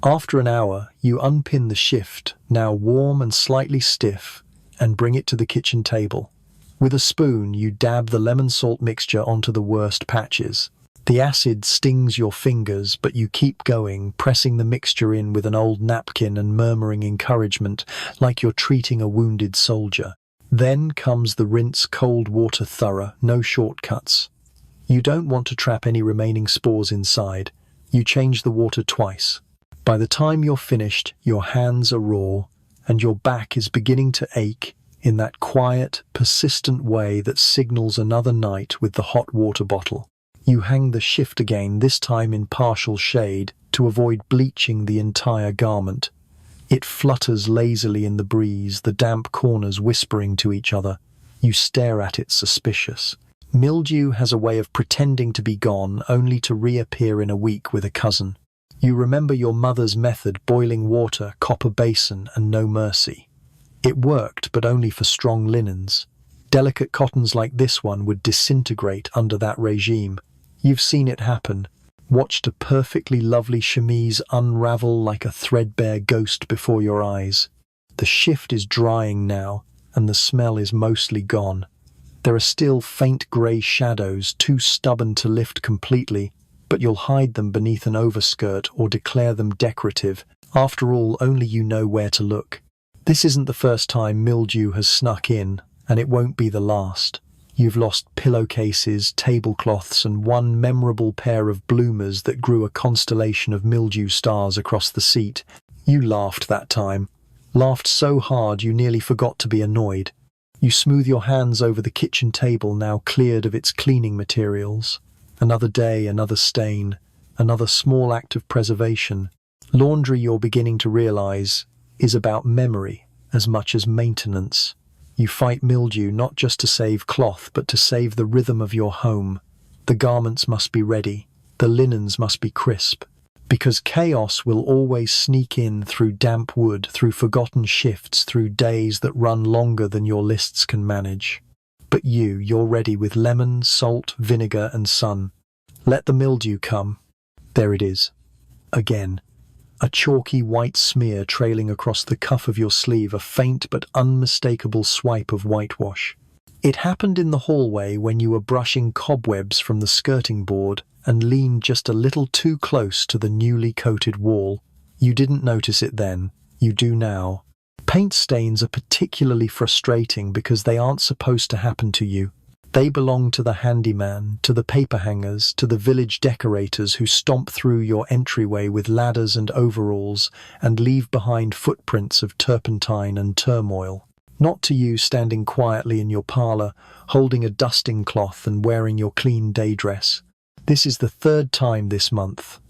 After an hour, you unpin the shift, now warm and slightly stiff, and bring it to the kitchen table. With a spoon, you dab the lemon salt mixture onto the worst patches. The acid stings your fingers, but you keep going, pressing the mixture in with an old napkin and murmuring encouragement, like you're treating a wounded soldier. Then comes the rinse cold water thorough, no shortcuts. You don't want to trap any remaining spores inside. You change the water twice. By the time you're finished, your hands are raw, and your back is beginning to ache in that quiet, persistent way that signals another night with the hot water bottle. You hang the shift again, this time in partial shade, to avoid bleaching the entire garment. It flutters lazily in the breeze, the damp corners whispering to each other. You stare at it suspicious. Mildew has a way of pretending to be gone only to reappear in a week with a cousin. You remember your mother's method: boiling water, copper basin, and no mercy. It worked, but only for strong linens. Delicate cottons like this one would disintegrate under that regime. You've seen it happen. Watched a perfectly lovely chemise unravel like a threadbare ghost before your eyes. The shift is drying now, and the smell is mostly gone. There are still faint grey shadows, too stubborn to lift completely, but you'll hide them beneath an overskirt or declare them decorative. After all, only you know where to look. This isn't the first time mildew has snuck in, and it won't be the last. You've lost pillowcases, tablecloths, and one memorable pair of bloomers that grew a constellation of mildew stars across the seat. You laughed that time. Laughed so hard you nearly forgot to be annoyed. You smooth your hands over the kitchen table, now cleared of its cleaning materials. Another day, another stain, another small act of preservation. Laundry, you're beginning to realize, is about memory as much as maintenance. You fight mildew not just to save cloth, but to save the rhythm of your home. The garments must be ready, the linens must be crisp, because chaos will always sneak in through damp wood, through forgotten shifts, through days that run longer than your lists can manage. But you're ready with lemon, salt, vinegar, and sun. Let the mildew come. There it is. Again. A chalky white smear trailing across the cuff of your sleeve, a faint but unmistakable swipe of whitewash. It happened in the hallway when you were brushing cobwebs from the skirting board and leaned just a little too close to the newly coated wall. You didn't notice it then. You do now. Paint stains are particularly frustrating because they aren't supposed to happen to you. They belong to the handyman, to the paper hangers, to the village decorators who stomp through your entryway with ladders and overalls and leave behind footprints of turpentine and turmoil. Not to you standing quietly in your parlor, holding a dusting cloth and wearing your clean day dress. This is the third time this month.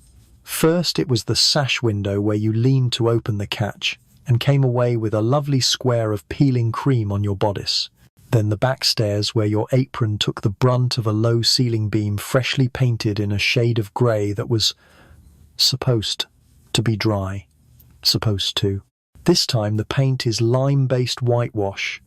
First, it was the sash window where you leaned to open the catch and came away with a lovely square of peeling cream on your bodice. Then the backstairs where your apron took the brunt of a low ceiling beam freshly painted in a shade of grey that was supposed to be dry. Supposed to. This time the paint is lime-based whitewash,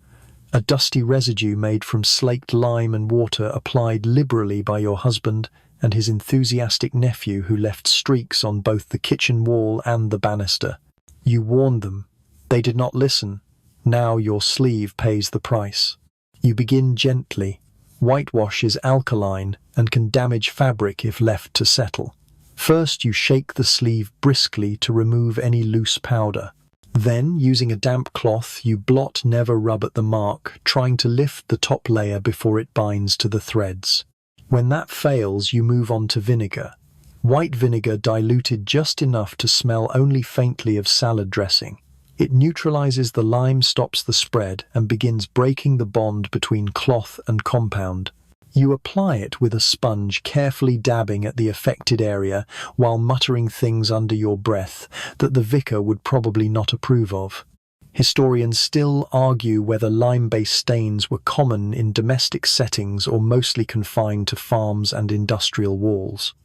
a dusty residue made from slaked lime and water applied liberally by your husband and his enthusiastic nephew, who left streaks on both the kitchen wall and the banister. You warned them. They did not listen. Now your sleeve pays the price. You begin gently. Whitewash is alkaline and can damage fabric if left to settle. First, you shake the sleeve briskly to remove any loose powder. Then, using a damp cloth, you blot, never rub at the mark, trying to lift the top layer before it binds to the threads. When that fails, you move on to vinegar. White vinegar diluted just enough to smell only faintly of salad dressing. It neutralizes the lime, stops the spread, and begins breaking the bond between cloth and compound. You apply it with a sponge, carefully dabbing at the affected area while muttering things under your breath that the vicar would probably not approve of. Historians still argue whether lime-based stains were common in domestic settings or mostly confined to farms and industrial walls.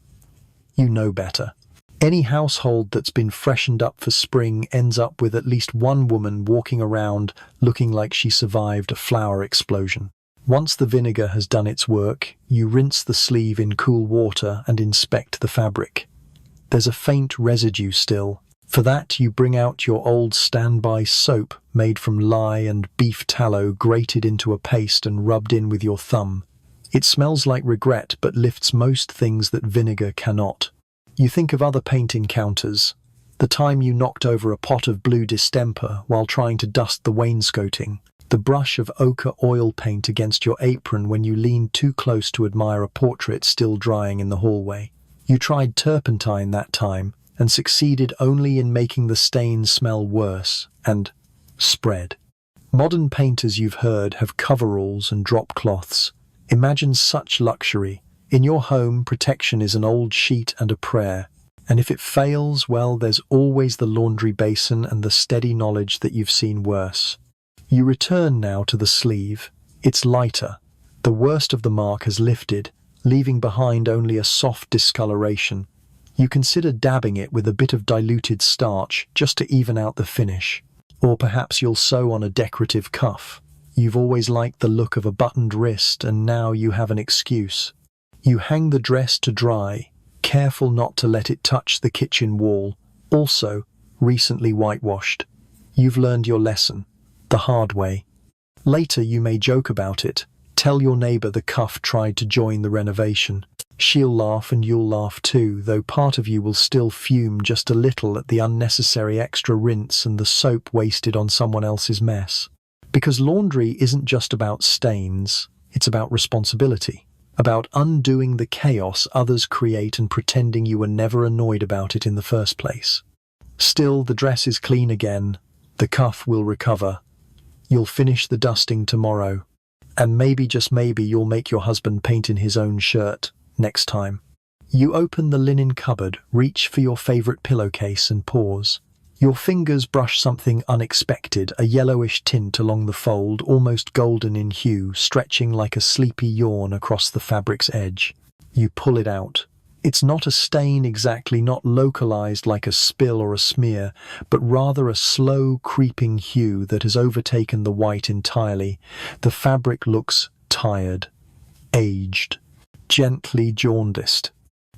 You know better. Any household that's been freshened up for spring ends up with at least one woman walking around looking like she survived a flower explosion. Once the vinegar has done its work, you rinse the sleeve in cool water and inspect the fabric. There's a faint residue still. For that, you bring out your old standby soap made from lye and beef tallow grated into a paste and rubbed in with your thumb. It smells like regret but lifts most things that vinegar cannot. You think of other paint encounters. The time you knocked over a pot of blue distemper while trying to dust the wainscoting. The brush of ochre oil paint against your apron when you leaned too close to admire a portrait still drying in the hallway. You tried turpentine that time and succeeded only in making the stains smell worse and spread. Modern painters, you've heard, have coveralls and drop cloths. Imagine such luxury. In your home, protection is an old sheet and a prayer. And if it fails, well, there's always the laundry basin and the steady knowledge that you've seen worse. You return now to the sleeve. It's lighter. The worst of the mark has lifted, leaving behind only a soft discoloration. You consider dabbing it with a bit of diluted starch just to even out the finish. Or perhaps you'll sew on a decorative cuff. You've always liked the look of a buttoned wrist, and now you have an excuse. You hang the dress to dry, careful not to let it touch the kitchen wall, also recently whitewashed. You've learned your lesson, the hard way. Later you may joke about it, tell your neighbor the cuff tried to join the renovation. She'll laugh and you'll laugh too, though part of you will still fume just a little at the unnecessary extra rinse and the soap wasted on someone else's mess. Because laundry isn't just about stains, it's about responsibility. About undoing the chaos others create and pretending you were never annoyed about it in the first place. Still, the dress is clean again. The cuff will recover. You'll finish the dusting tomorrow. And maybe, just maybe, you'll make your husband paint in his own shirt next time. You open the linen cupboard, reach for your favorite pillowcase and pause. Your fingers brush something unexpected, a yellowish tint along the fold, almost golden in hue, stretching like a sleepy yawn across the fabric's edge. You pull it out. It's not a stain exactly, not localized like a spill or a smear, but rather a slow, creeping hue that has overtaken the white entirely. The fabric looks tired, aged, gently jaundiced.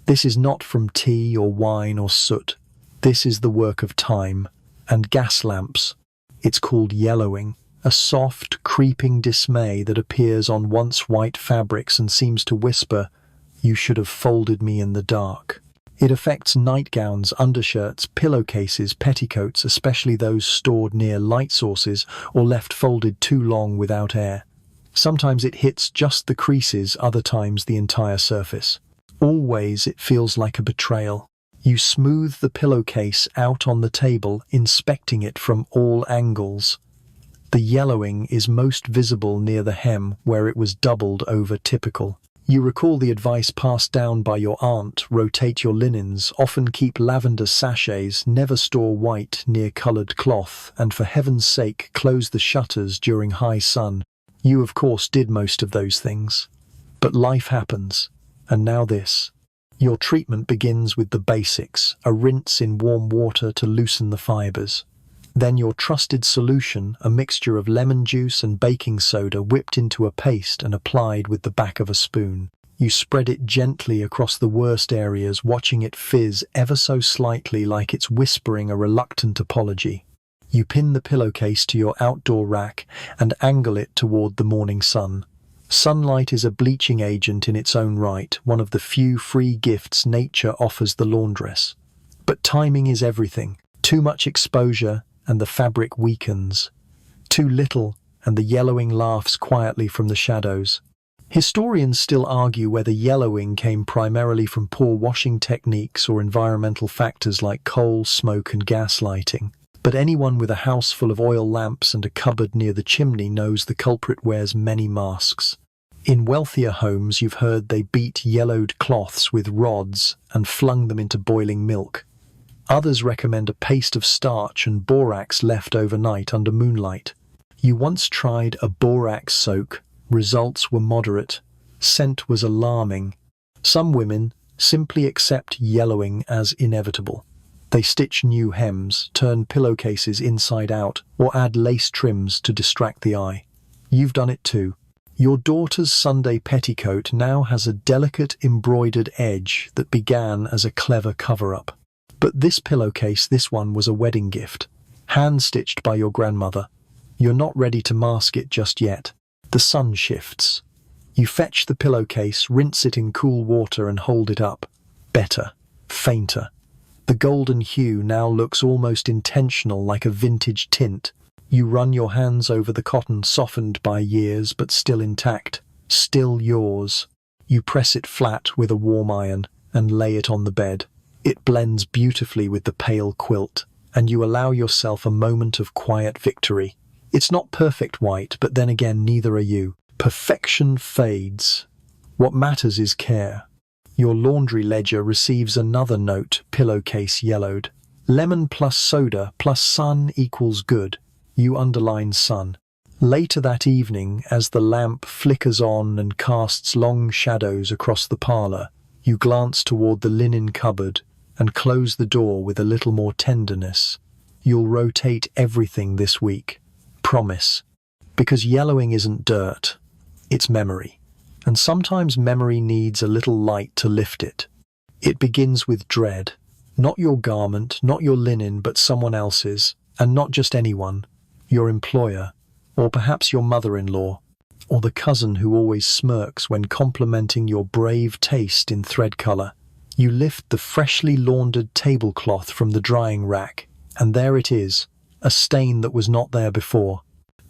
This is not from tea or wine or soot. This is the work of time and gas lamps. It's called yellowing, a soft, creeping dismay that appears on once white fabrics and seems to whisper, "You should have folded me in the dark." It affects nightgowns, undershirts, pillowcases, petticoats, especially those stored near light sources or left folded too long without air. Sometimes it hits just the creases, other times the entire surface. Always it feels like a betrayal. You smooth the pillowcase out on the table, inspecting it from all angles. The yellowing is most visible near the hem, where it was doubled over typical. You recall the advice passed down by your aunt: rotate your linens, often keep lavender sachets, never store white near coloured cloth, and for heaven's sake, close the shutters during high sun. You, of course, did most of those things. But life happens, and now this. Your treatment begins with the basics, a rinse in warm water to loosen the fibres. Then your trusted solution, a mixture of lemon juice and baking soda whipped into a paste and applied with the back of a spoon. You spread it gently across the worst areas, watching it fizz ever so slightly like it's whispering a reluctant apology. You pin the pillowcase to your outdoor rack and angle it toward the morning sun. Sunlight is a bleaching agent in its own right, one of the few free gifts nature offers the laundress. But timing is everything. Too much exposure, and the fabric weakens. Too little, and the yellowing laughs quietly from the shadows. Historians still argue whether yellowing came primarily from poor washing techniques or environmental factors like coal, smoke, and gas lighting. But anyone with a house full of oil lamps and a cupboard near the chimney knows the culprit wears many masks. In wealthier homes, you've heard they beat yellowed cloths with rods and flung them into boiling milk. Others recommend a paste of starch and borax left overnight under moonlight. You once tried a borax soak. Results were moderate. Scent was alarming. Some women simply accept yellowing as inevitable. They stitch new hems, turn pillowcases inside out, or add lace trims to distract the eye. You've done it too. Your daughter's Sunday petticoat now has a delicate embroidered edge that began as a clever cover-up. But this pillowcase, this one, was a wedding gift, hand-stitched by your grandmother. You're not ready to mask it just yet. The sun shifts. You fetch the pillowcase, rinse it in cool water and hold it up. Better, fainter. The golden hue now looks almost intentional, like a vintage tint. You run your hands over the cotton, softened by years but still intact, still yours. You press it flat with a warm iron and lay it on the bed. It blends beautifully with the pale quilt, and you allow yourself a moment of quiet victory. It's not perfect white, but then again, neither are you. Perfection fades. What matters is care. Your laundry ledger receives another note, pillowcase yellowed. Lemon plus soda plus sun equals good. You underline sun. Later that evening, as the lamp flickers on and casts long shadows across the parlour, you glance toward the linen cupboard and close the door with a little more tenderness. You'll rotate everything this week. Promise. Because yellowing isn't dirt, it's memory. And sometimes memory needs a little light to lift it. It begins with dread. Not your garment, not your linen, but someone else's, and not just anyone. Your employer, or perhaps your mother-in-law, or the cousin who always smirks when complimenting your brave taste in thread colour. You lift the freshly laundered tablecloth from the drying rack, and there it is, a stain that was not there before.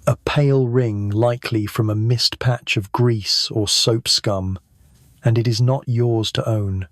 A pale ring, likely from a missed patch of grease or soap scum, and it is not yours to own.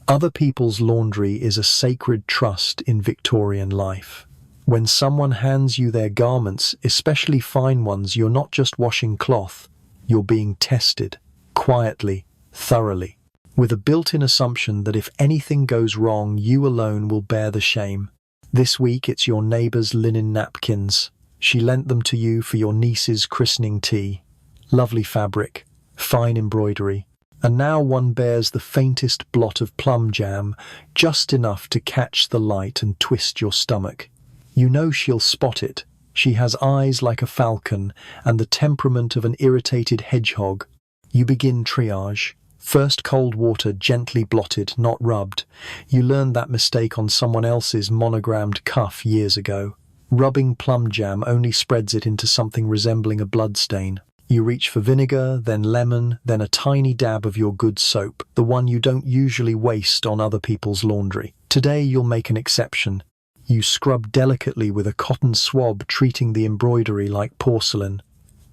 Other people's laundry is a sacred trust in Victorian life. When someone hands you their garments, especially fine ones, you're not just washing cloth, you're being tested, quietly, thoroughly, with a built-in assumption that if anything goes wrong, you alone will bear the shame. This week it's your neighbour's linen napkins. She lent them to you for your niece's christening tea. Lovely fabric, fine embroidery, and now one bears the faintest blot of plum jam, just enough to catch the light and twist your stomach. You know she'll spot it. She has eyes like a falcon and the temperament of an irritated hedgehog. You begin triage. First cold water gently blotted, not rubbed. You learned that mistake on someone else's monogrammed cuff years ago. Rubbing plum jam only spreads it into something resembling a bloodstain. You reach for vinegar, then lemon, then a tiny dab of your good soap, the one you don't usually waste on other people's laundry. Today you'll make an exception. You scrub delicately with a cotton swab, treating the embroidery like porcelain.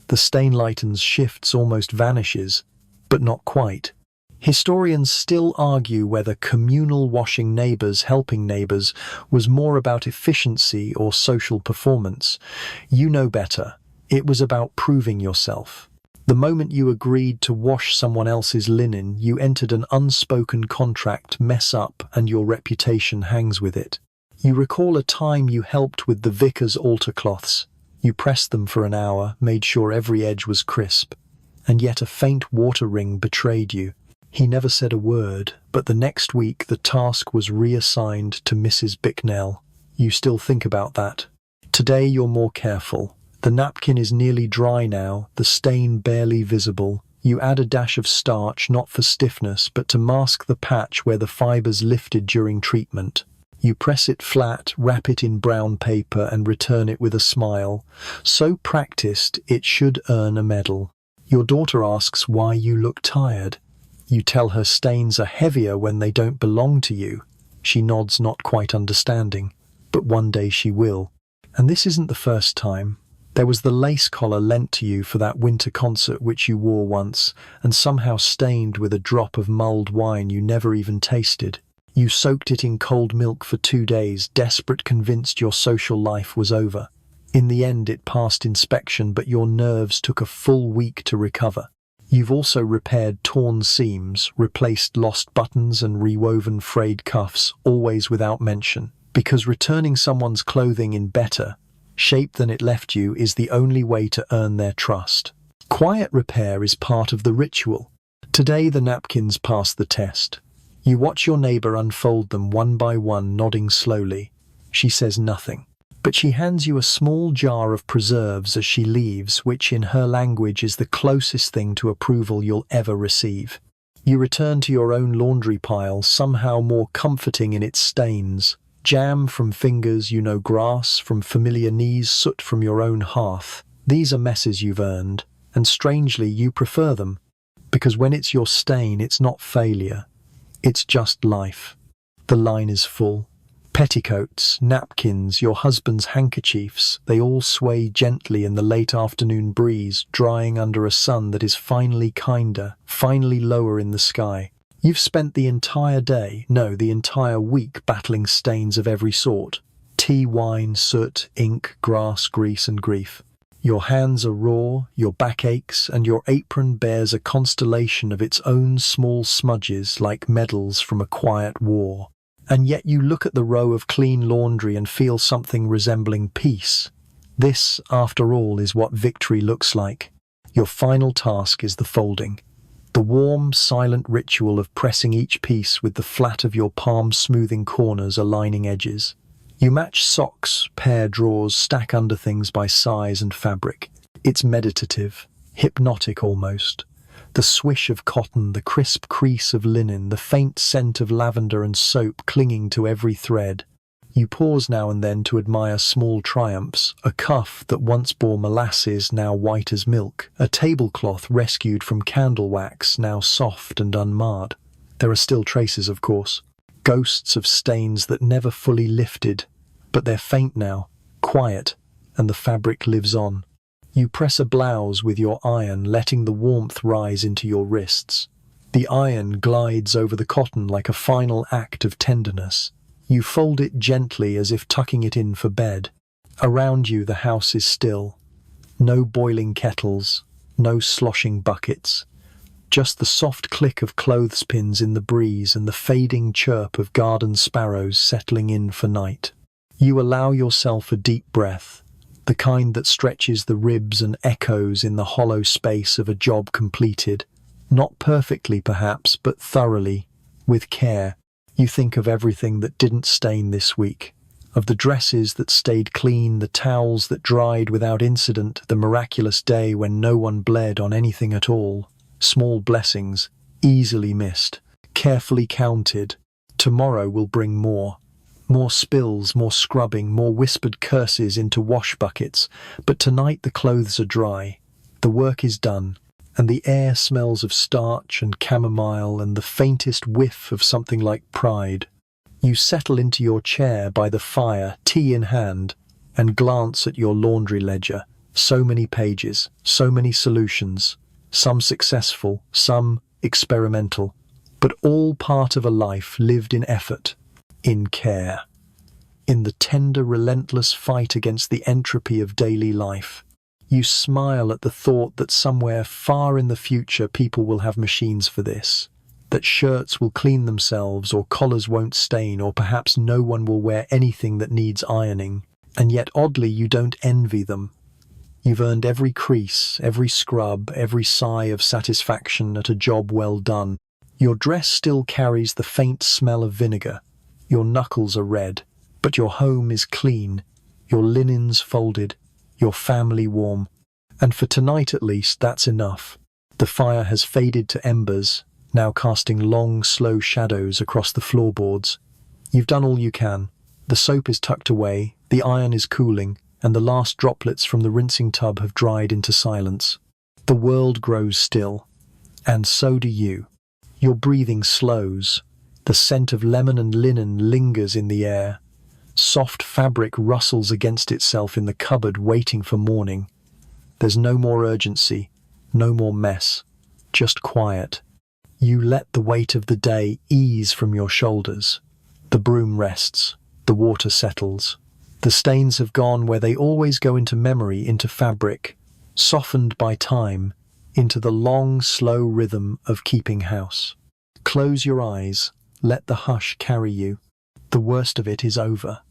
The stain lightens, shifts, almost vanishes, but not quite. Historians still argue whether communal washing neighbours helping neighbours was more about efficiency or social performance. You know better. It was about proving yourself. The moment you agreed to wash someone else's linen, you entered an unspoken contract. Mess up and your reputation hangs with it. You recall a time you helped with the vicar's altar cloths. You pressed them for an hour, made sure every edge was crisp, and yet a faint water ring betrayed you. He never said a word, but the next week the task was reassigned to Mrs. Bicknell. You still think about that. Today you're more careful. The napkin is nearly dry now, the stain barely visible. You add a dash of starch, not for stiffness, but to mask the patch where the fibers lifted during treatment. You press it flat, wrap it in brown paper, and return it with a smile. So practiced, it should earn a medal. Your daughter asks why you look tired. You tell her stains are heavier when they don't belong to you. She nods, not quite understanding. But one day she will. And this isn't the first time. There was the lace collar lent to you for that winter concert which you wore once, and somehow stained with a drop of mulled wine you never even tasted. You soaked it in cold milk for 2 days, desperate, convinced your social life was over. In the end it passed inspection, but your nerves took a full week to recover. You've also repaired torn seams, replaced lost buttons and rewoven frayed cuffs, always without mention. Because returning someone's clothing in better shape than it left you is the only way to earn their trust. Quiet repair is part of the ritual. Today the napkins pass the test. You watch your neighbour unfold them one by one, nodding slowly. She says nothing, but she hands you a small jar of preserves as she leaves, which in her language is the closest thing to approval you'll ever receive. You return to your own laundry pile, somehow more comforting in its stains. Jam from fingers, grass from familiar knees, soot from your own hearth. These are messes you've earned, and strangely you prefer them, because when it's your stain, it's not failure. It's just life. The line is full. Petticoats, napkins, your husband's handkerchiefs, they all sway gently in the late afternoon breeze, drying under a sun that is finally kinder, finally lower in the sky. You've spent the entire day, no, the entire week battling stains of every sort. Tea, wine, soot, ink, grass, grease and grief. Your hands are raw, your back aches, and your apron bears a constellation of its own small smudges like medals from a quiet war. And yet you look at the row of clean laundry and feel something resembling peace. This, after all, is what victory looks like. Your final task is the folding. The warm, silent ritual of pressing each piece with the flat of your palm smoothing corners aligning edges. You match socks, pair drawers, stack underthings by size and fabric. It's meditative, hypnotic almost. The swish of cotton, the crisp crease of linen, the faint scent of lavender and soap clinging to every thread. You pause now and then to admire small triumphs, a cuff that once bore molasses now white as milk, a tablecloth rescued from candle wax now soft and unmarred. There are still traces, of course, ghosts of stains that never fully lifted, but they're faint now, quiet, and the fabric lives on. You press a blouse with your iron, letting the warmth rise into your wrists. The iron glides over the cotton like a final act of tenderness. You fold it gently as if tucking it in for bed. Around you the house is still. No boiling kettles, no sloshing buckets. Just the soft click of clothespins in the breeze and the fading chirp of garden sparrows settling in for night. You allow yourself a deep breath, the kind that stretches the ribs and echoes in the hollow space of a job completed. Not perfectly perhaps, but thoroughly, with care. You think of everything that didn't stain this week, of the dresses that stayed clean, the towels that dried without incident, the miraculous day when no one bled on anything at all. Small blessings, easily missed, carefully counted. Tomorrow will bring more. More spills, more scrubbing, more whispered curses into wash buckets, but tonight the clothes are dry. The work is done. And the air smells of starch and chamomile and the faintest whiff of something like pride. You settle into your chair by the fire, tea in hand, and glance at your laundry ledger. So many pages, so many solutions, some successful, some experimental, but all part of a life lived in effort, in care, in the tender, relentless fight against the entropy of daily life. You smile at the thought that somewhere far in the future people will have machines for this, that shirts will clean themselves or collars won't stain or perhaps no one will wear anything that needs ironing. And yet oddly you don't envy them. You've earned every crease, every scrub, every sigh of satisfaction at a job well done. Your dress still carries the faint smell of vinegar. Your knuckles are red, but your home is clean, your linens folded, your family warm. And for tonight at least, that's enough. The fire has faded to embers, now casting long, slow shadows across the floorboards. You've done all you can. The soap is tucked away, the iron is cooling, and the last droplets from the rinsing tub have dried into silence. The world grows still, and so do you. Your breathing slows. The scent of lemon and linen lingers in the air. Soft fabric rustles against itself in the cupboard waiting for morning. There's no more urgency, no more mess, just quiet. You let the weight of the day ease from your shoulders. The broom rests, the water settles. The stains have gone where they always go into memory, into fabric, softened by time, into the long, slow rhythm of keeping house. Close your eyes, let the hush carry you. The worst of it is over.